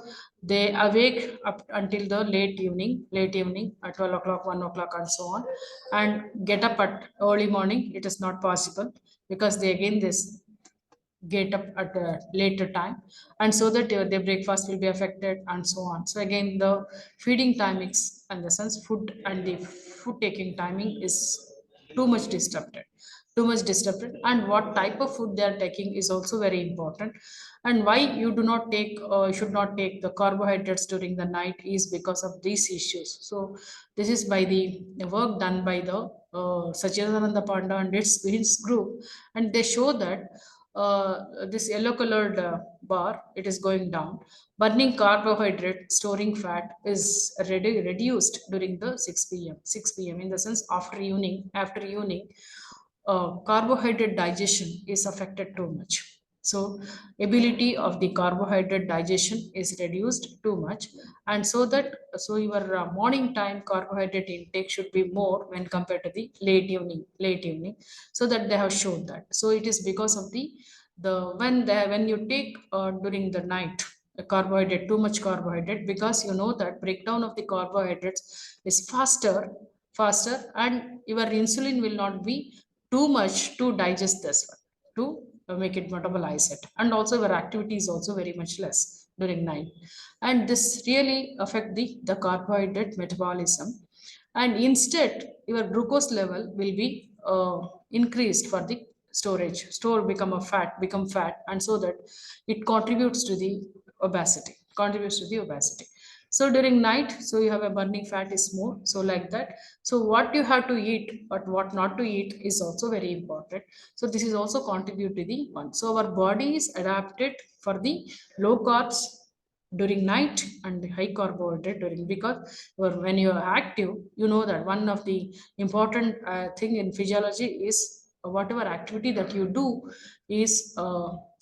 they awake up until the late evening at 12 o'clock, 1 o'clock, and so on, and get up at early morning. It is not possible because they again this get up at a later time, and so that their breakfast will be affected and so on. So again, the feeding timings and the sense food and the food taking timing is too much disrupted, and what type of food they are taking is also very important. And why you do not take should not take the carbohydrates during the night is because of these issues. So this is by the work done by the Sachidananda Panda and its group, and they show that this yellow colored bar, it is going down. Burning carbohydrate, storing fat is reduced during the 6 p.m. in the sense after evening, carbohydrate digestion is affected too much. So ability of the carbohydrate digestion is reduced too much, and so your morning time carbohydrate intake should be more when compared to the late evening. So that they have shown that. So it is because of when you take during the night carbohydrate, too much carbohydrate, because you know that breakdown of the carbohydrates is faster, and your insulin will not be too much to digest this one, to make it metabolize it, and also your activity is also very much less during night, and this really affect the carbohydrate metabolism, and instead your glucose level will be increased for the store become fat, and so that it contributes to the obesity. So during night, so you have a burning fat is more, so like that. So what you have to eat but what not to eat is also very important. So this is also contribute to the one. So our body is adapted for the low carbs during night and the high carbohydrate during, because when you are active, you know that one of the important thing in physiology is whatever activity that you do is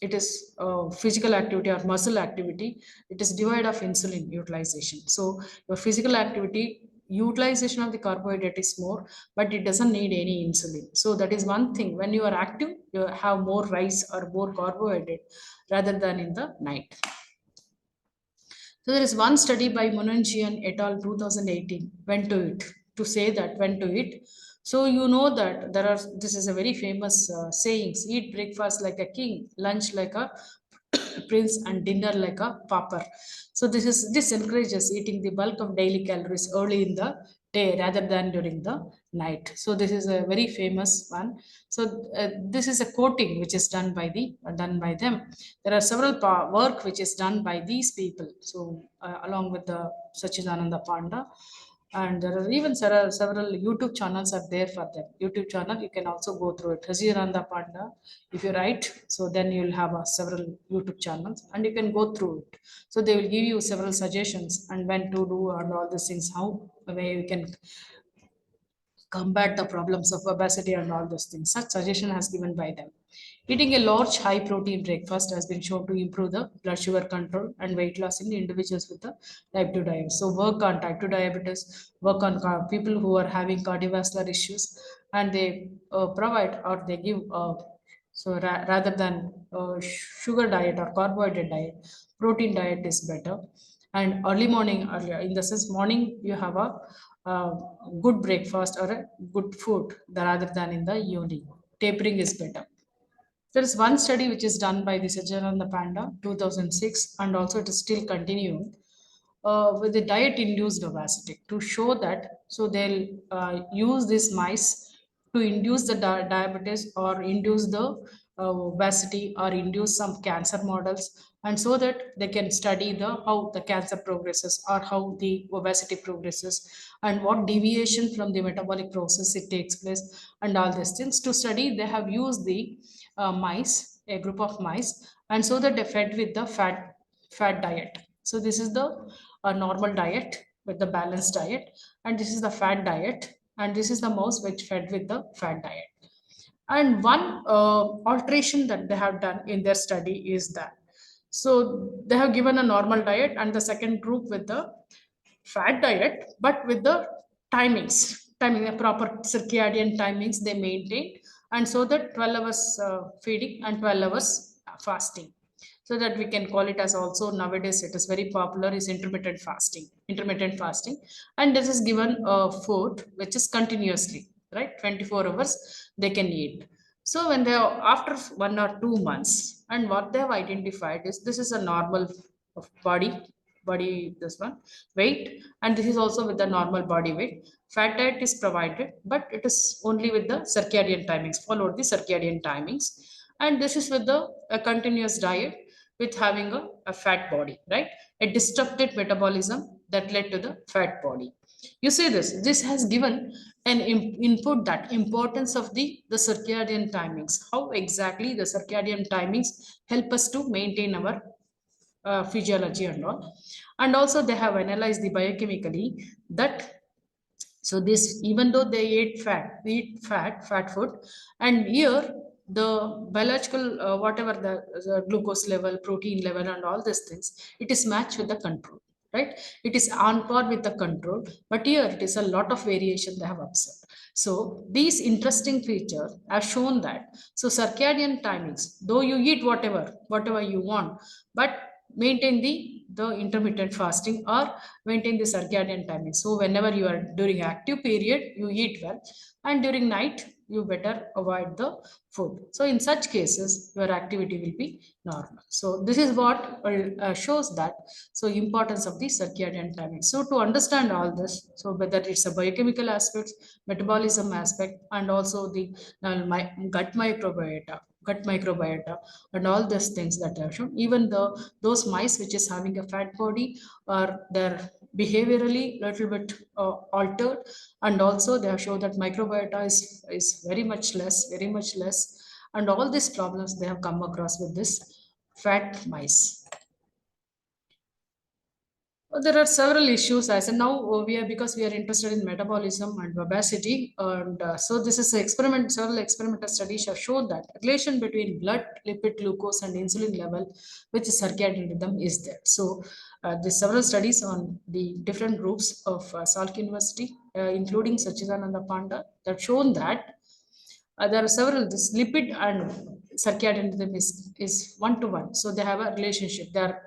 it is physical activity or muscle activity, it is devoid of insulin utilization. So your physical activity utilization of the carbohydrate is more, but it doesn't need any insulin. So that is one thing, when you are active you have more rice or more carbohydrate rather than in the night. So there is one study by Mununjian et al. 2018, when to eat, to say that when to eat. So you know that this is a very famous sayings: eat breakfast like a king, lunch like a prince, and dinner like a pauper. So this encourages eating the bulk of daily calories early in the day rather than during the night. So this is a very famous one. So this is a quoting which is done by them. There are several work which is done by these people. So along with the Sachidananda Panda, and there are even several YouTube channels are there for them. YouTube channel, you can also go through it. Sachidananda Panda, if you write, so then you'll have several YouTube channels and you can go through it. So they will give you several suggestions and when to do and all these things, how way you can combat the problems of obesity and all those things. Such suggestion has given by them. Eating a large high protein breakfast has been shown to improve the blood sugar control and weight loss in individuals with the type 2 diabetes. So work on type 2 diabetes, work on people who are having cardiovascular issues, and they provide or they give rather than sugar diet or carbohydrate diet, protein diet is better. And early morning, earlier in the sense morning, you have a good breakfast or a good food rather than in the evening. Tapering is better. There is one study which is done by the Sajananda Panda 2006, and also it is still continuing with the diet induced obesity to show that. So they'll use this mice to induce the diabetes or induce the obesity or induce some cancer models, and so that they can study how the cancer progresses or how the obesity progresses and what deviation from the metabolic process it takes place, and all these things to study. They have used the mice, a group of mice, and so that they fed with the fat diet. So this is the normal diet with the balanced diet, and this is the fat diet, and this is the mouse which fed with the fat diet. And one alteration that they have done in their study is that, so they have given a normal diet and the second group with the fat diet, but with the timing, the proper circadian timings they maintain, and so that 12 hours feeding and 12 hours fasting. So that we can call it as also nowadays it is very popular is intermittent fasting, and this is given food which is continuously, right, 24 hours they can eat. So when they are after 1 or 2 months, and what they have identified is this is a normal of body this one weight, and this is also with the normal body weight. Fat diet is provided, but it is only with the circadian timings, followed the circadian timings, and this is with the a continuous diet with having a fat body, right? A disrupted metabolism that led to the fat body. You see this has given an input that importance of the circadian timings, how exactly the circadian timings help us to maintain our physiology and all. And also they have analyzed the biochemically that, so this, even though they eat fat food, and here the biological whatever the glucose level, protein level, and all these things, it is matched with the control, right? It is on par with the control, but here it is a lot of variation they have observed. So these interesting features have shown that, so circadian timings, though you eat whatever you want, but maintain the intermittent fasting or maintain the circadian timing. So whenever you are during active period, you eat well, and during night, you better avoid the food. So in such cases, your activity will be normal. So this is what shows that, so importance of the circadian timing. So to understand all this, so whether it's a biochemical aspect, metabolism aspect, and also the gut microbiota, and all these things that I have shown, even those mice which is having a fat body, or their behaviorally little bit altered, and also they have shown that microbiota is very much less, and all these problems they have come across with this fat mice. There are several issues as and now we are, because we are interested in metabolism and obesity, and so this is several experimental studies have shown that relation between blood lipid, glucose, and insulin level, which is circadian rhythm, is there. So there's several studies on the different groups of Salk University, including Sachidananda Panda, that shown that there are several, this lipid and circadian rhythm is one-to-one. So they have a relationship. They are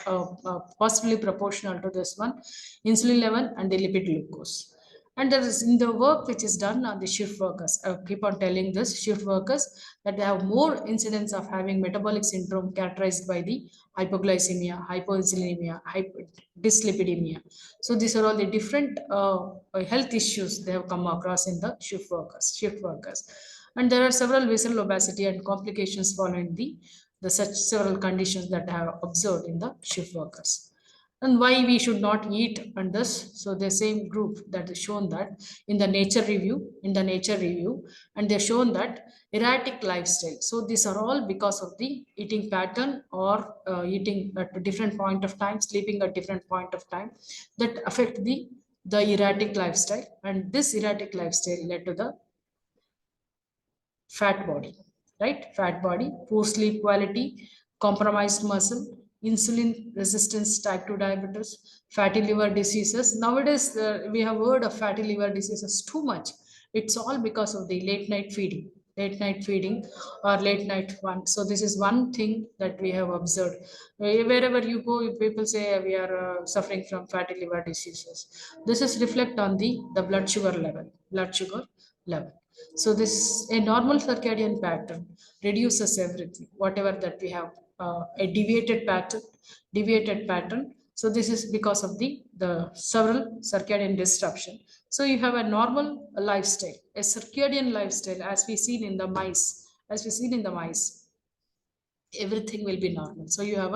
possibly proportional to this one, insulin level and the lipid glucose. And there is in the work which is done on the shift workers, I keep on telling this shift workers that they have more incidence of having metabolic syndrome characterized by the hypoglycemia, hypoinsulinemia, dyslipidemia. So these are all the different health issues they have come across in the shift workers. And there are several visceral obesity and complications following the such several conditions that I have observed in the shift workers. And why we should not eat on this. So the same group that is shown that in the nature review, and they're shown that erratic lifestyle. So these are all because of the eating pattern, or eating at a different point of time, sleeping at different point of time, that affect the erratic lifestyle. And this erratic lifestyle led to the fat body, right? Fat body, poor sleep quality, compromised muscle, insulin resistance, type 2 diabetes, fatty liver diseases. Nowadays, we have heard of fatty liver diseases too much. It's all because of the late night feeding or late night one. So this is one thing that we have observed. Wherever you go, people say we are suffering from fatty liver diseases. This is reflect on the blood sugar level. So this a normal circadian pattern reduces everything, whatever that we have a deviated pattern. So this is because of the several circadian disruption. So you have a normal lifestyle, a circadian lifestyle, as we seen in the mice, everything will be normal. So you have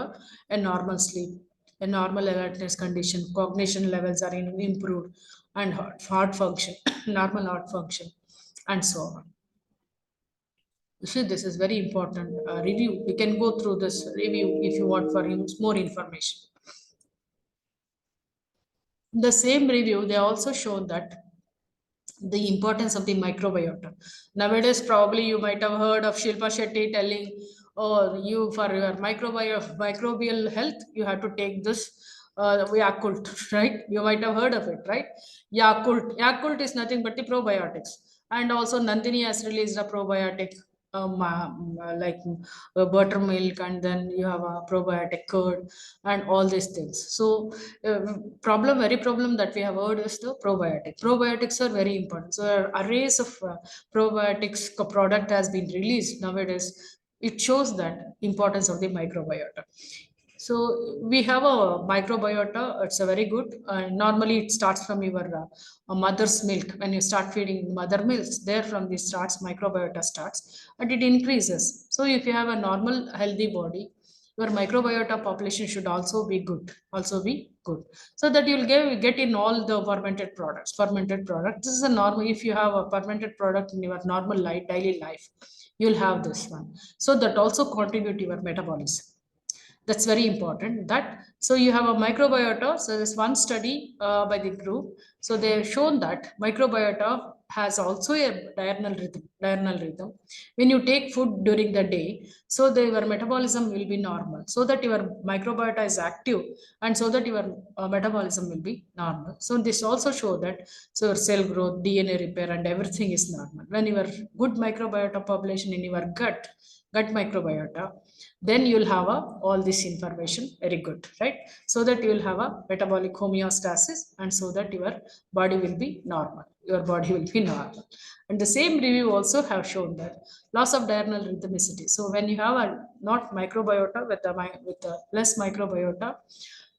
a normal sleep, a normal alertness condition, cognition levels are improved, and heart function, normal heart function, and so on. So this is very important review. We can go through this review if you want for more information. In the same review, they also showed that the importance of the microbiota. Nowadays, probably you might have heard of Shilpa Shetty telling, oh, you for your microbial health, you have to take this Yakult, right? You might have heard of it, right? Yakult is nothing but the probiotics. And also Nandini has released a probiotic like buttermilk, and then you have a probiotic curd and all these things. So very problem that we have heard is the probiotic. Probiotics are very important. So arrays of probiotics product has been released nowadays. It shows that importance of the microbiota. So we have a microbiota. It's a very good. Normally, it starts from your mother's milk. When you start feeding mother milks, there from the starts microbiota starts, and it increases. So if you have a normal healthy body, your microbiota population should also be good. So that you'll get in all the fermented products. This is a normal. If you have a fermented product in your normal life, daily life, you'll have this one. So that also contribute to your metabolism. That's very important. That so you have a microbiota. So there's one study by the group. So they have shown that microbiota has also a diurnal rhythm. When you take food during the day, so your metabolism will be normal. So that your microbiota is active, and so that your metabolism will be normal. So this also show that so your cell growth, DNA repair, and everything is normal. When your good microbiota population in your gut microbiota, then you'll have all this information very good, right? So that you will have a metabolic homeostasis, and so that your body will be normal. And the same review also have shown that loss of diurnal rhythmicity. So when you have a not microbiota with a less microbiota,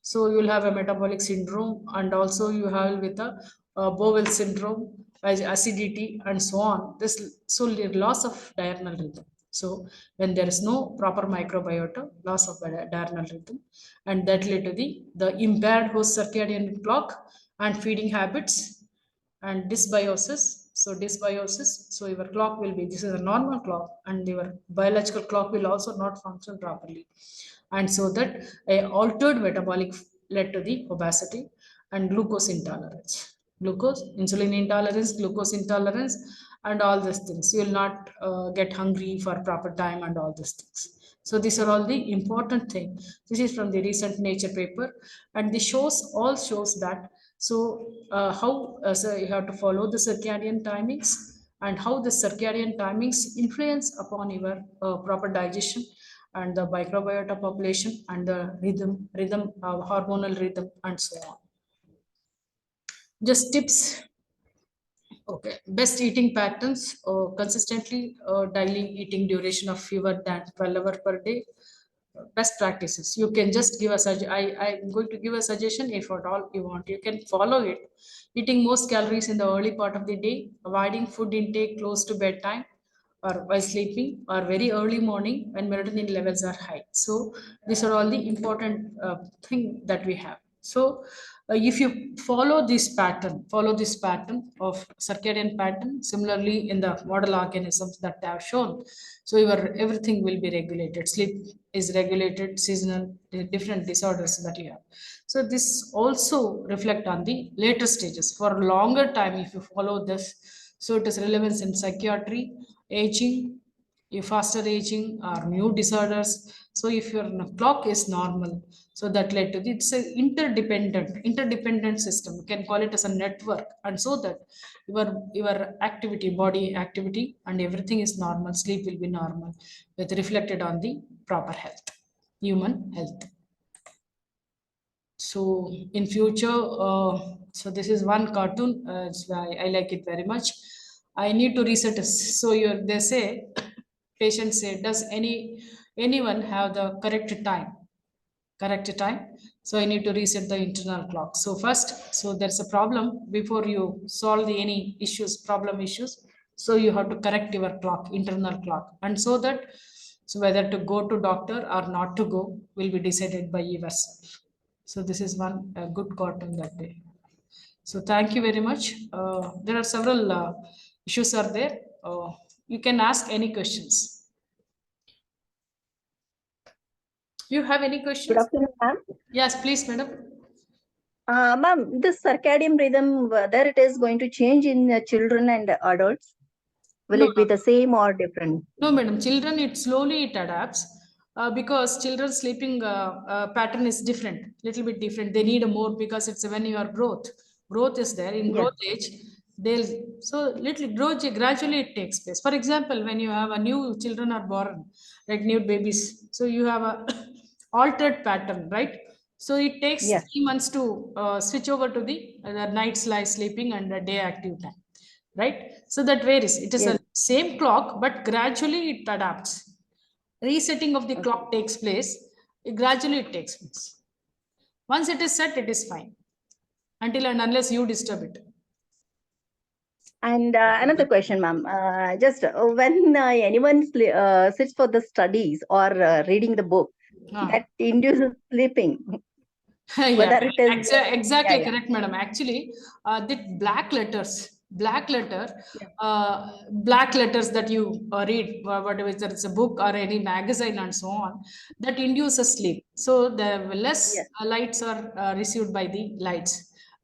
so you'll have a metabolic syndrome, and also you have with a bowel syndrome, acidity, and so on. So loss of diurnal rhythm. So when there is no proper microbiota, loss of diurnal rhythm, and that led to the impaired host circadian clock and feeding habits and dysbiosis. So your clock will be, this is a normal clock, and your biological clock will also not function properly. And so that a altered metabolic led to the obesity and glucose intolerance. Insulin intolerance, glucose intolerance, and all these things. You will not get hungry for proper time and all these things. So these are all the important things. This is from the recent Nature paper, and this all shows that so so you have to follow the circadian timings, and how the circadian timings influence upon your proper digestion and the microbiota population and the rhythm, hormonal rhythm, and so on. Just tips. Okay, best eating patterns, consistently daily eating duration of fewer than 12 hours per day. Best practices. You can just give I'm going to give a suggestion. If at all you want, you can follow it. Eating most calories in the early part of the day, avoiding food intake close to bedtime or while sleeping, or very early morning when melatonin levels are high. So these are all the important thing that we have. So if you follow this pattern of circadian pattern, similarly in the model organisms that I have shown, so your everything will be regulated. Sleep is regulated, seasonal, different disorders that you have. So this also reflect on the later stages. For a longer time, if you follow this, so it is relevance in psychiatry, aging, faster aging, or new disorders. So if your clock is normal, so that led to it's an interdependent system. You can call it as a network, and so that your activity, body activity, and everything is normal. Sleep will be normal, with reflected on the proper health, human health. So in future, so this is one cartoon. I like it very much. I need to reset this. So they say, patients say, does anyone have the correct time? So I need to reset the internal clock. So first, so there's a problem before you solve any problem issues. So you have to correct your clock, internal clock, and so that so whether to go to doctor or not to go will be decided by yourself. So this is one good cartoon that day. So thank you very much. There are several issues are there. You can ask any questions. You have any questions? Good afternoon, ma'am. Yes, please, madam. Ma'am, this circadian rhythm, whether it is going to change in children and adults, will No, it be the same or different? No, madam. Children, it slowly it adapts because children's sleeping pattern is different, little bit different. They need more because it's when your growth is there in Yes. growth age. They'll so little growth gradually it takes place. For example, when you have a new children are born, like new babies, so you have a altered pattern, right? So it takes Yes. 3 months to switch over to the night sleeping and the day active time, right? So that varies. It is Yes. a same clock, but gradually it adapts. Resetting of the Okay. clock takes place. Gradually it takes place. Once it is set, it is fine. Until and unless you disturb it. And another question, ma'am. Just when anyone sits for the studies or reading the book, that induces sleeping. Yeah, Whether it is exactly yeah. correct, madam. Actually, the black letters Yeah. black letters that you read, whatever it's a book or any magazine and so on, that induces sleep. So the less Yes. lights are received by the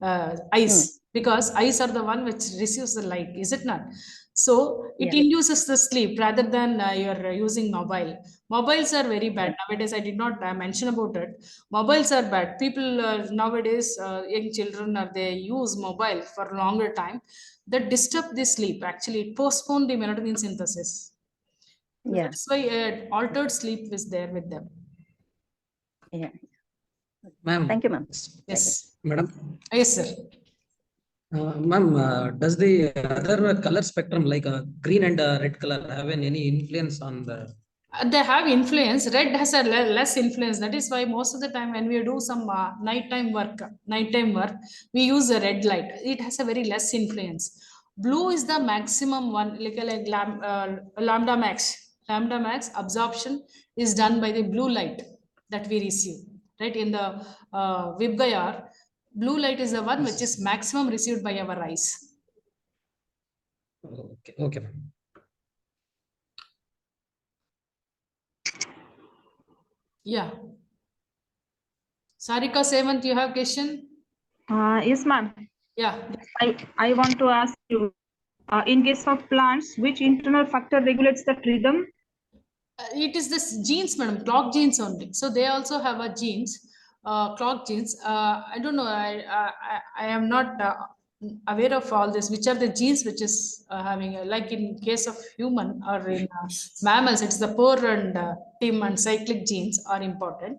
Hmm. eyes, because eyes are the one which receives the light, is it not? So it Yes. induces the sleep rather than you're using mobile. Mobiles are very bad Yes. nowadays. I did not mention about it. Mobiles are bad. People nowadays, young children, they use mobile for longer time. That disturb the sleep. Actually, it postpone the melatonin synthesis. So Yeah. that's why altered sleep is there with them. Yeah. Ma'am. Thank you, ma'am. Yes. Madam. Yes, sir. Ma'am, does the other color spectrum like green and red color have any influence on the? They have influence. Red has a less influence. That is why most of the time when we do some nighttime work, we use a red light. It has a very less influence. Blue is the maximum one, like lambda max. Lambda max absorption is done by the blue light that we receive. Right in the Vibgayar, blue light is the one which is maximum received by our eyes. Okay, okay, ma'am. Yeah. Sarika Sevant, you have question? Yes, ma'am. Yeah. I want to ask you, in case of plants, which internal factor regulates that rhythm? It is this genes, madam, clock genes only. So they also have a genes, clock genes. I don't know. I am not aware of all this. Which are the genes which is having like in case of human or in mammals, it's the POR and TIM and cyclic genes are important.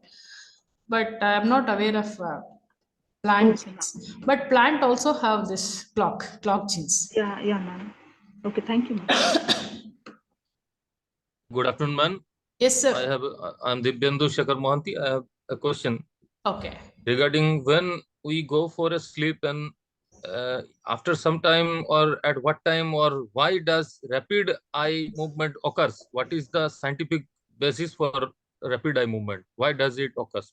But I am not aware of plant Okay, genes. But plant also have this clock genes. yeah, ma'am. Okay, thank you, ma'am. Good afternoon, man. Yes, sir. I'm Dibyendu Shekhar Mohanty. I have a question Okay. regarding when we go for a sleep and after some time or at what time or why does rapid eye movement occurs? What is the scientific basis for rapid eye movement? Why does it occurs?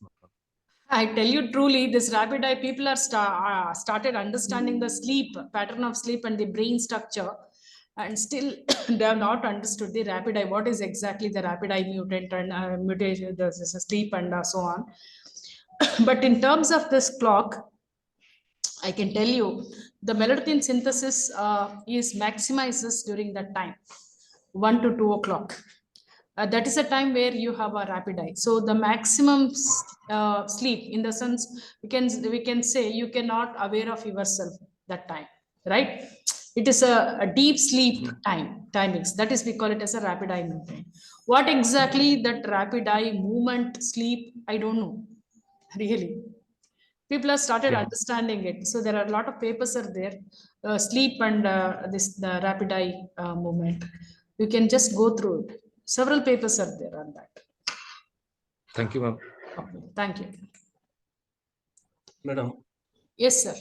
I tell you truly, this rapid eye people are started understanding the sleep pattern of sleep and the brain structure, and still they have not understood the rapid eye. What is exactly the rapid eye mutant and mutation, the sleep and so on. But in terms of this clock, I can tell you the melatonin synthesis is maximizes during that time, 1 to 2 o'clock. That is a time where you have a rapid eye. So the maximum sleep, in the sense we can say you cannot aware of yourself that time, right? It is a deep sleep timings. That is, we call it as a rapid eye movement. What exactly that rapid eye movement sleep, I don't know, really. People have started understanding it. So there are a lot of papers are there, sleep and the rapid eye movement. You can just go through it. Several papers are there on that. Thank you, ma'am. Okay, thank you. Madam. Yes, sir.